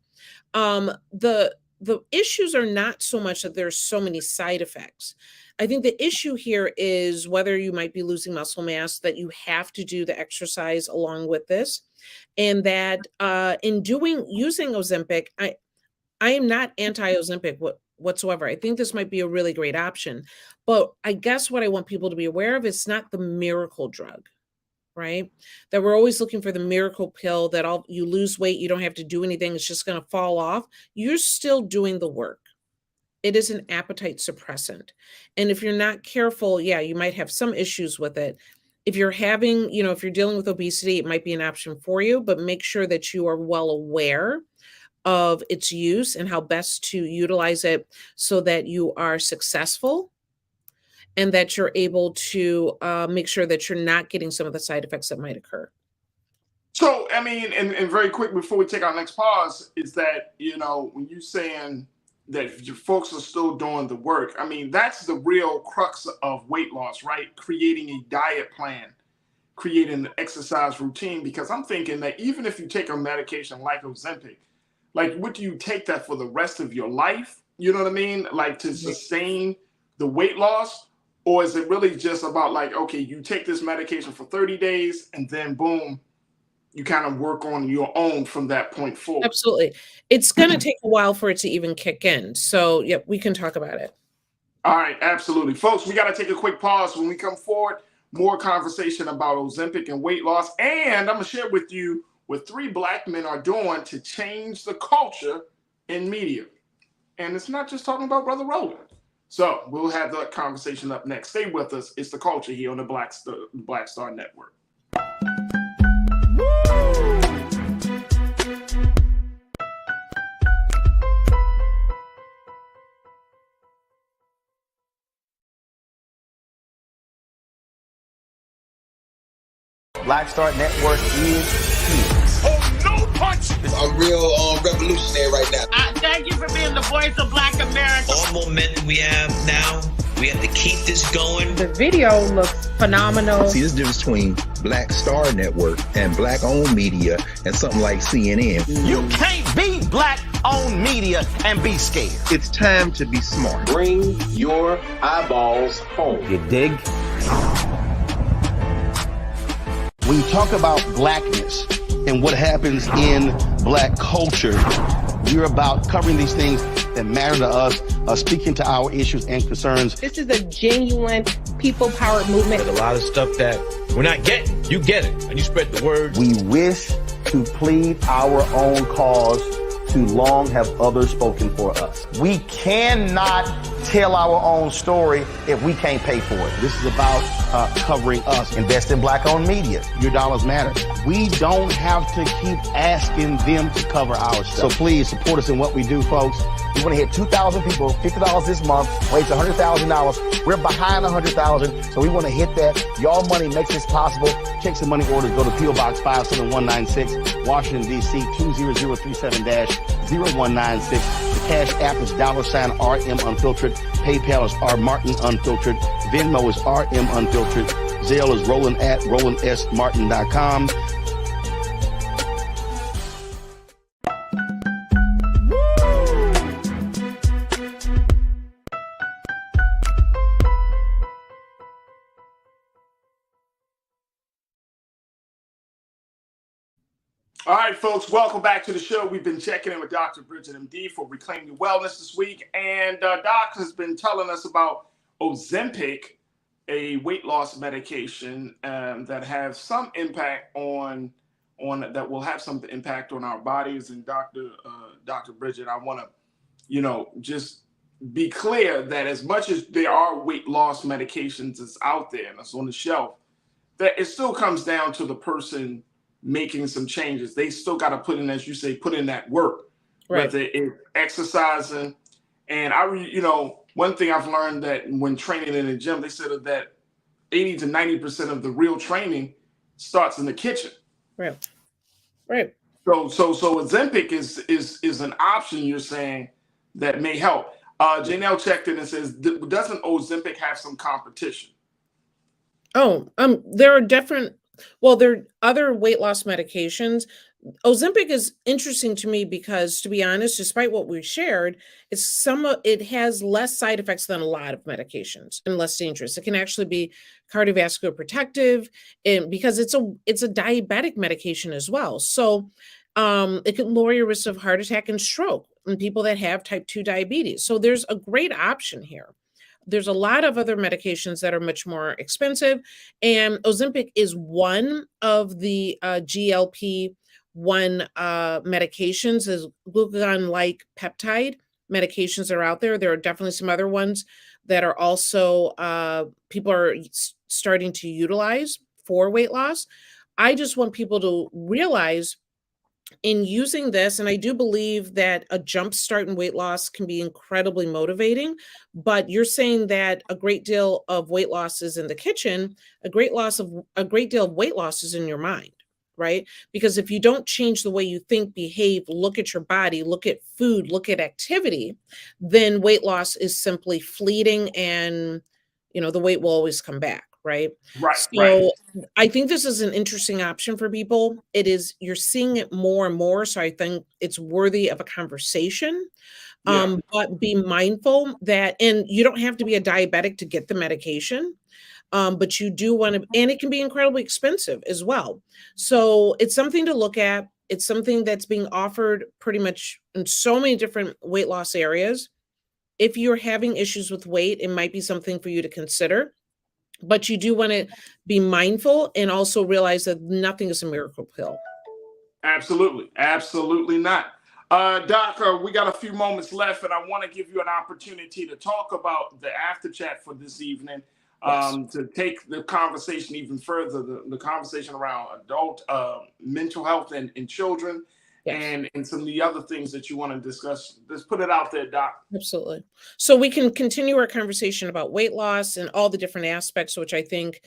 S11: The issues are not so much that there's so many side effects. I think the issue here is whether you might be losing muscle mass, that you have to do the exercise along with this. And that in using Ozempic, I am not anti-Ozempic whatsoever. I think this might be a really great option. But I guess what I want people to be aware of is not the miracle drug, right? That we're always looking for the miracle pill that you lose weight, you don't have to do anything, it's just going to fall off. You're still doing the work. It is an appetite suppressant. And if you're not careful, yeah, you might have some issues with it. If you're having, if you're dealing with obesity, it might be an option for you, but make sure that you are well aware of its use and how best to utilize it so that you are successful and that you're able to make sure that you're not getting some of the side effects that might occur.
S1: So, I mean, and very quick before we take our next pause, is that, when you're saying that your folks are still doing the work, I mean, that's the real crux of weight loss, right? Creating a diet plan, creating an exercise routine, because I'm thinking that even if you take a medication like Ozempic, like, what do you take that for the rest of your life? You know what I mean? Like, to sustain the weight loss? Or is it really just about like, okay, you take this medication for 30 days and then boom, you kind of work on your own from that point forward?
S11: Absolutely. It's going to take a while for it to even kick in. So, yeah, we can talk about it.
S1: All right, absolutely. Folks, we got to take a quick pause. When we come forward, more conversation about Ozempic and weight loss. And I'm going to share with you what 3 Black men are doing to change the culture in media. And it's not just talking about Brother Roland. So we'll have that conversation up next. Stay with us. It's The Culture here on the Black Star Network.
S3: Black Star Network is here.
S7: Oh, no punch!
S14: I'm real revolutionary right now.
S7: Thank you for being the voice of Black America.
S10: All momentum we have now, we have to keep this going.
S17: The video looks phenomenal.
S12: See, there's a difference between Black Star Network and Black-owned media and something like CNN.
S13: You can't be Black-owned media and be scared.
S12: It's time to be smart.
S18: Bring your eyeballs home.
S3: You dig? When you talk about blackness and what happens in Black culture, we're about covering these things that matter to us, speaking to our issues and concerns.
S17: This is a genuine people-powered movement.
S15: There's a lot of stuff that we're not getting. You get it, and you spread the word.
S3: We wish to plead our own cause. Too long have others spoken for us. We cannot tell our own story if we can't pay for it. This is about covering us. Invest in Black-owned media. Your dollars matter. We don't have to keep asking them to cover our stuff. So please support us in what we do, folks. We want to hit 2,000 people, $50 this month, raise $100,000. We're behind 100,000, so we want to hit that. Y'all money makes this possible. Take some money orders. Go to P.O. Box 57196, Washington, D.C. 20037-0196. The Cash App is $RM Unfiltered. PayPal is R Martin Unfiltered. Venmo is RM Unfiltered. Zelle is Roland at RolandSMartin.com.
S1: All right, folks, welcome back to the show. We've been checking in with Dr. Bridget, MD, for Reclaim Your Wellness this week. And Doc has been telling us about Ozempic, a weight loss medication that has some impact that will have some impact on our bodies. And Dr. Bridget, I want to, just be clear that as much as there are weight loss medications that's out there and that's on the shelf, that it still comes down to the person making some changes. They still got to put in, as you say, put in that work, right? Whether it's exercising. And one thing I've learned that when training in the gym, they said that 80 to 90% of the real training starts in the kitchen.
S11: Right. Right.
S1: So Ozempic is an option, you're saying, that may help. Janelle checked in and says, doesn't Ozempic have some competition?
S11: Oh, there are different Well, there are other weight loss medications. Ozempic is interesting to me because, to be honest, despite what we shared, it has less side effects than a lot of medications and less dangerous. It can actually be cardiovascular protective, and because it's a diabetic medication as well. So it can lower your risk of heart attack and stroke in people that have type 2 diabetes. So there's a great option here. There's a lot of other medications that are much more expensive, and Ozempic is one of the GLP-1 medications, is glucagon-like peptide medications that are out there. There are definitely some other ones that are also people are starting to utilize for weight loss. I just want people to realize in using this, and I do believe that a jump start in weight loss can be incredibly motivating, but you're saying that a great deal of weight loss is in the kitchen, a great deal of weight loss is in your mind, right? Because if you don't change the way you think, behave, look at your body, look at food, look at activity, then weight loss is simply fleeting, and the weight will always come back. Right.
S1: Right.
S11: So I think this is an interesting option for people. You're seeing it more and more. So I think it's worthy of a conversation.
S1: Yeah.
S11: But be mindful that, and you don't have to be a diabetic to get the medication. But you do want to, and it can be incredibly expensive as well. So it's something to look at. It's something that's being offered pretty much in so many different weight loss areas. If you're having issues with weight, it might be something for you to consider. But you do want to be mindful and also realize that nothing is a miracle pill.
S1: Absolutely. Absolutely not. Doc, we got a few moments left, and I want to give you an opportunity to talk about the after chat for this evening, to take the conversation even further, the conversation around adult mental health in children. Yes. And some of the other things that you want to discuss. Just put it out there, Doc.
S11: Absolutely. So we can continue our conversation about weight loss and all the different aspects, which I think,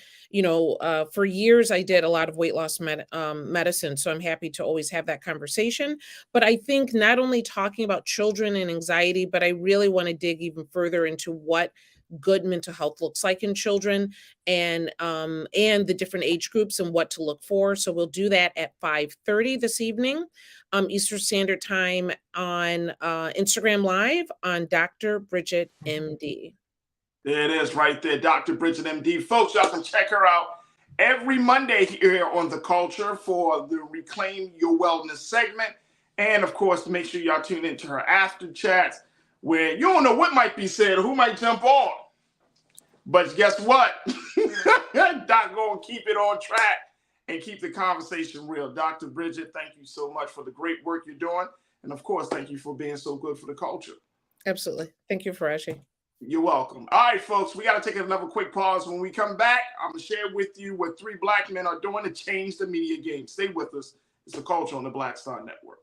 S11: for years I did a lot of weight loss medicine. So I'm happy to always have that conversation. But I think not only talking about children and anxiety, but I really want to dig even further into what good mental health looks like in children, and the different age groups and what to look for. So we'll do that at 5:30 this evening, Eastern Standard Time, on Instagram Live on Dr. Bridget MD.
S1: There it is right there, Dr. Bridget MD. Folks, y'all can check her out every Monday here on The Culture for the Reclaim Your Wellness segment. And of course, make sure y'all tune into her after chats, where you don't know what might be said or who might jump on. But guess what? Doc gonna keep it on track and keep the conversation real. Dr. Bridget, thank you so much for the great work you're doing. And of course, thank you for being so good for the culture.
S11: Absolutely. Thank you, Faraji.
S1: You're welcome. All right, folks, we got to take another quick pause. When we come back, I'm going to share with you what 3 Black men are doing to change the media game. Stay with us. It's The Culture on the Black Star Network.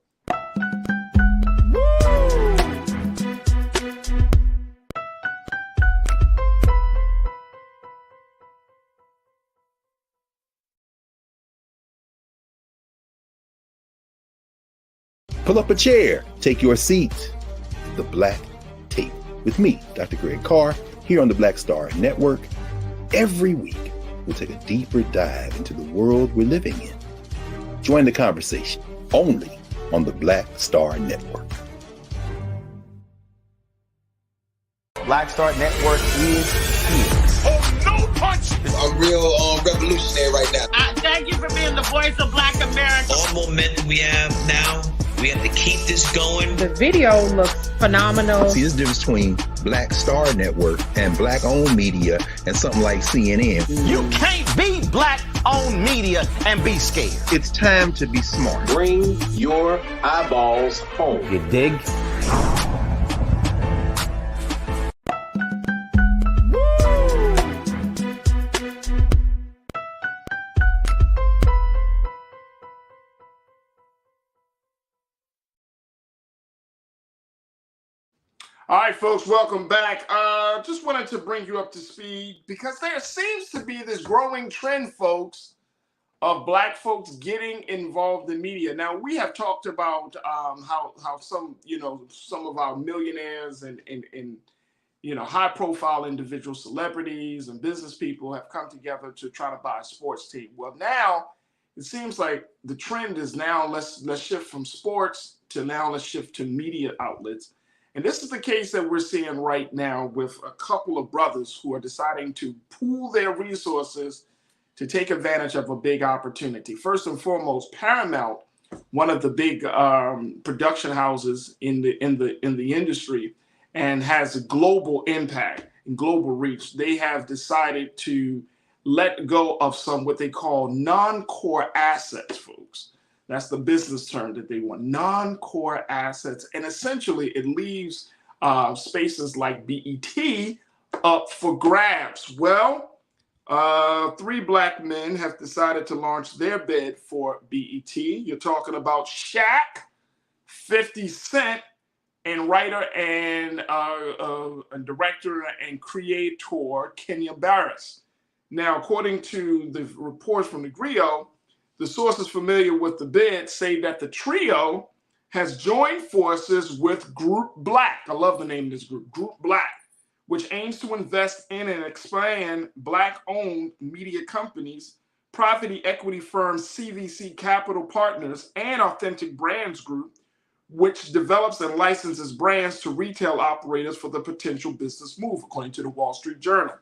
S12: Pull up a chair, take your seat. The Black Tape with me, Dr. Greg Carr, here on the Black Star Network. Every week, we'll take a deeper dive into the world we're living in. Join the conversation only on the Black Star Network.
S3: Black Star Network is here.
S7: Oh, no punch!
S9: I'm real revolutionary right now.
S7: Thank you for being the voice of Black America.
S10: All momentum we have now, we have to keep this going.
S17: The video looks phenomenal.
S12: See, there's a difference between Black Star Network and Black-owned media and something like CNN.
S13: You can't be Black-owned media and be scared.
S12: It's time to be smart.
S18: Bring your eyeballs home.
S13: You dig?
S1: All right, folks, welcome back. Just wanted to bring you up to speed because there seems to be this growing trend, folks, of Black folks getting involved in media. Now, we have talked about how some, some of our millionaires and high profile individual celebrities and business people have come together to try to buy a sports team. Well, now it seems like the trend is now let's shift from sports to now let's shift to media outlets. And this is the case that we're seeing right now with a couple of brothers who are deciding to pool their resources to take advantage of a big opportunity. First and foremost, Paramount, one of the big production houses in the industry, and has a global impact and global reach. They have decided to let go of some what they call non-core assets, folks. That's the business term that they want, non-core assets. And essentially it leaves spaces like BET up for grabs. Well, 3 black men have decided to launch their bid for BET. You're talking about Shaq, 50 Cent, and writer and director and creator Kenya Barris. Now, according to the reports from the Griot, the sources familiar with the bid say that the trio has joined forces with Group Black. I love the name of this group, Group Black, which aims to invest in and expand Black-owned media companies, private equity firm CVC Capital Partners, and Authentic Brands Group, which develops and licenses brands to retail operators for the potential business move, according to the Wall Street Journal.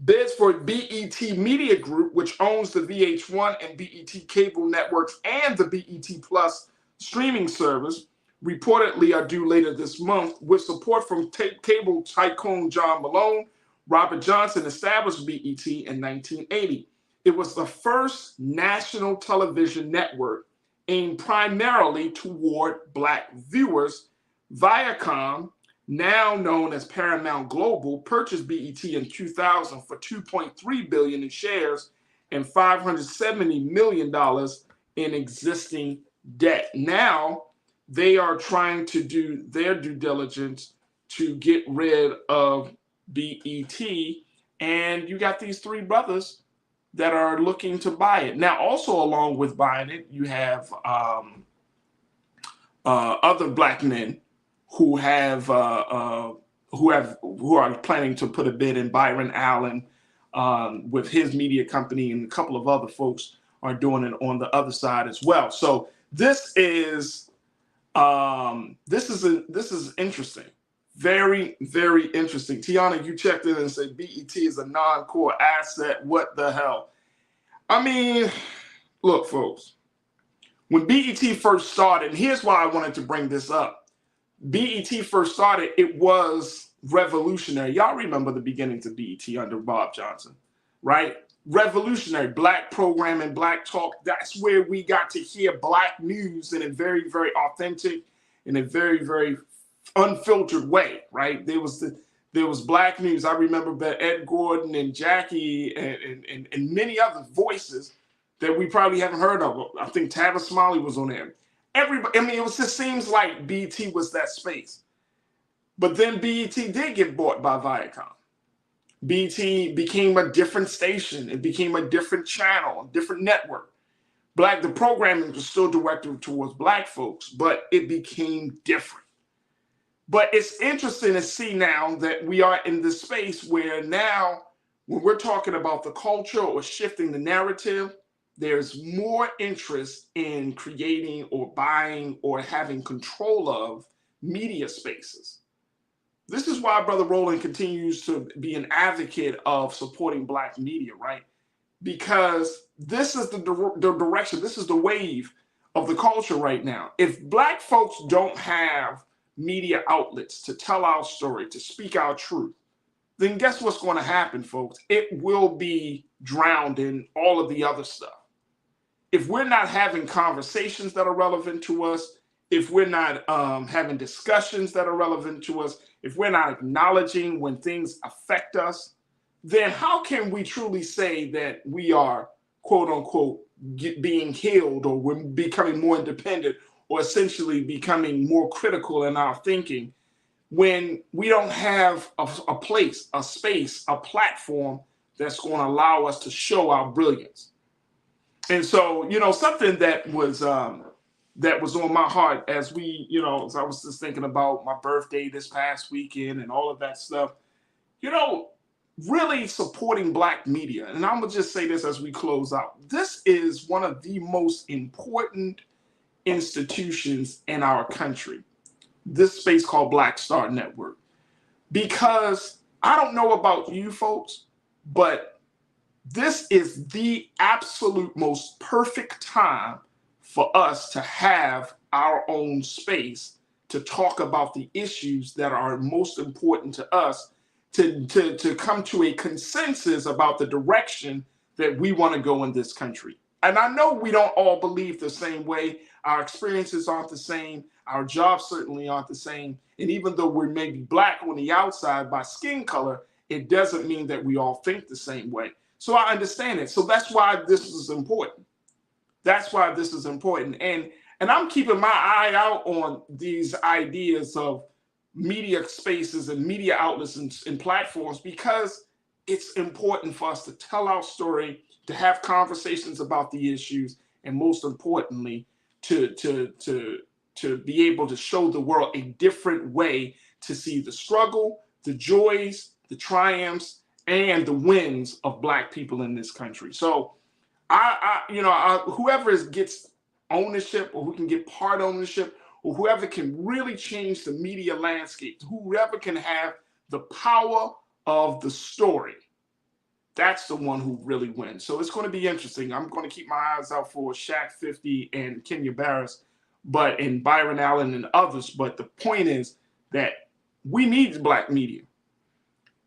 S1: Bids for BET Media Group, which owns the VH1 and BET cable networks and the BET Plus streaming service, reportedly are due later this month, with support from cable tycoon John Malone. Robert Johnson established BET in 1980. It was the first national television network aimed primarily toward Black viewers. Viacom, now known as Paramount Global, purchased BET in 2000 for $2.3 billion in shares and $570 million in existing debt. Now they are trying to do their due diligence to get rid of BET, and you got these 3 brothers that are looking to buy it. Now, also along with buying it, you have other black men who are planning to put a bid in. Byron Allen with his media company, and a couple of other folks are doing it on the other side as well. So this is interesting. Very, very interesting. Tiana, you checked in and said BET is a non-core asset. What the hell? I mean, look, folks, when BET first started, and here's why I wanted to bring this up. BET first started, it was revolutionary. Y'all remember the beginnings of BET under Bob Johnson, right? Revolutionary, Black programming, Black talk. That's where we got to hear Black news in a very, very authentic, in a very, very unfiltered way, right? There was Black news. I remember Ed Gordon and Jackie and many other voices that we probably haven't heard of. I think Tavis Smiley was on there. Everybody, I mean, just seems like BET was that space. But then BET did get bought by Viacom. BET became a different station. It became a different channel, a different network. The programming was still directed towards Black folks, but it became different. But it's interesting to see now that we are in this space where now, when we're talking about the culture or shifting the narrative, there's more interest in creating or buying or having control of media spaces. This is why Brother Roland continues to be an advocate of supporting Black media, right? Because this is the direction, this is the wave of the culture right now. If Black folks don't have media outlets to tell our story, to speak our truth, then guess what's going to happen, folks? It will be drowned in all of the other stuff. If we're not having conversations that are relevant to us, if we're not having discussions that are relevant to us, if we're not acknowledging when things affect us, then how can we truly say that we are, quote unquote, being healed, or we're becoming more independent, or essentially becoming more critical in our thinking, when we don't have a place, a space, a platform that's going to allow us to show our brilliance? And so, something that was on my heart as I was just thinking about my birthday this past weekend and all of that stuff. really supporting Black media. And I'm going to just say this as we close out. This is one of the most important institutions in our country, this space called Black Star Network. Because I don't know about you folks, but this is the absolute most perfect time for us to have our own space to talk about the issues that are most important to us, to come to a consensus about the direction that we want to go in this country. And I know we don't all believe the same way. Our experiences aren't the same. Our jobs certainly aren't the same. And even though we may be Black on the outside by skin color, it doesn't mean that we all think the same way. So I understand it. So that's why this is important. That's why this is important. And I'm keeping my eye out on these ideas of media spaces and media outlets and platforms, because it's important for us to tell our story, to have conversations about the issues, and most importantly, to be able to show the world a different way to see the struggle, the joys, the triumphs, and the wins of Black people in this country. So whoever gets ownership, or who can get part ownership, or whoever can really change the media landscape, whoever can have the power of the story, that's the one who really wins. So it's going to be interesting. I'm going to keep my eyes out for Shaq 50 and Kenya Barris, and Byron Allen and others. But the point is that we need Black media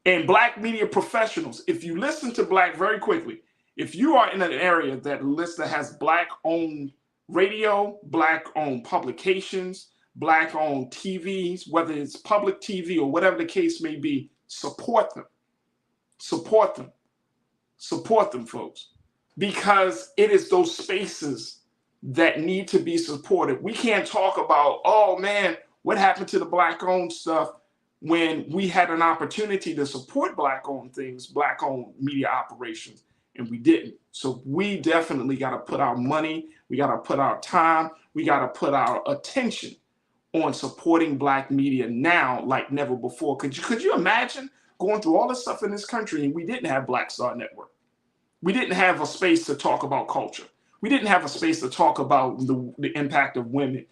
S1: and Black media professionals. If you listen to very quickly, if you are in an area that has Black-owned radio, Black-owned publications, Black-owned TVs, whether it's public TV or whatever the case may be, support them. Support them. Support them, folks. Because it is those spaces that need to be supported. We can't talk about, oh man, what happened to the Black-owned stuff, when we had an opportunity to support Black-owned things, Black-owned media operations, and we didn't. So we definitely got to put our money, we got to put our time, we got to put our attention on supporting Black media now like never before. Could you imagine going through all this stuff in this country and we didn't have Black Star Network? We didn't have a space to talk about culture. We didn't have a space to talk about the impact of women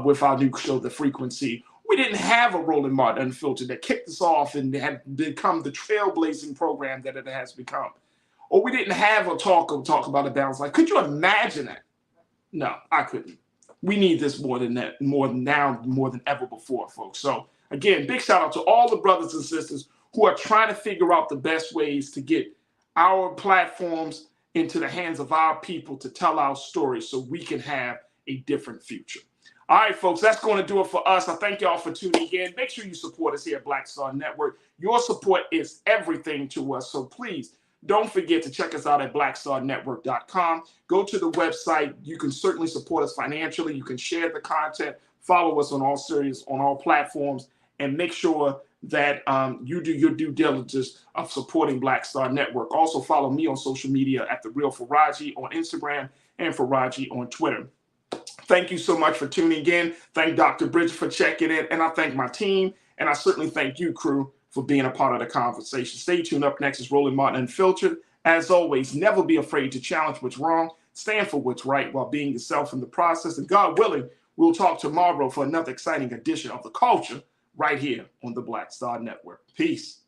S1: with our new show, The Frequency. We didn't have a Roland Martin Unfiltered that kicked us off and had become the trailblazing program that it has become. Or we didn't have a talk about a balanced life. Could you imagine that? No, I couldn't. We need this more than ever before, folks. So again, big shout out to all the brothers and sisters who are trying to figure out the best ways to get our platforms into the hands of our people to tell our stories so we can have a different future. All right, folks, that's going to do it for us. I thank y'all for tuning in. Make sure you support us here at Black Star Network. Your support is everything to us. So please don't forget to check us out at blackstarnetwork.com. Go to the website. You can certainly support us financially. You can share the content, follow us on all platforms, and make sure that you do your due diligence of supporting Black Star Network. Also follow me on social media at The Real Faraji on Instagram and Faraji on Twitter. Thank you so much for tuning in. Thank Dr. Bridget for checking in, and I thank my team, and I certainly thank you, crew, for being a part of the conversation. Stay tuned. Up next is Roland Martin Unfiltered. As always, never be afraid to challenge what's wrong, stand for what's right while being yourself in the process, and God willing, we'll talk tomorrow for another exciting edition of The Culture right here on the Black Star Network. Peace.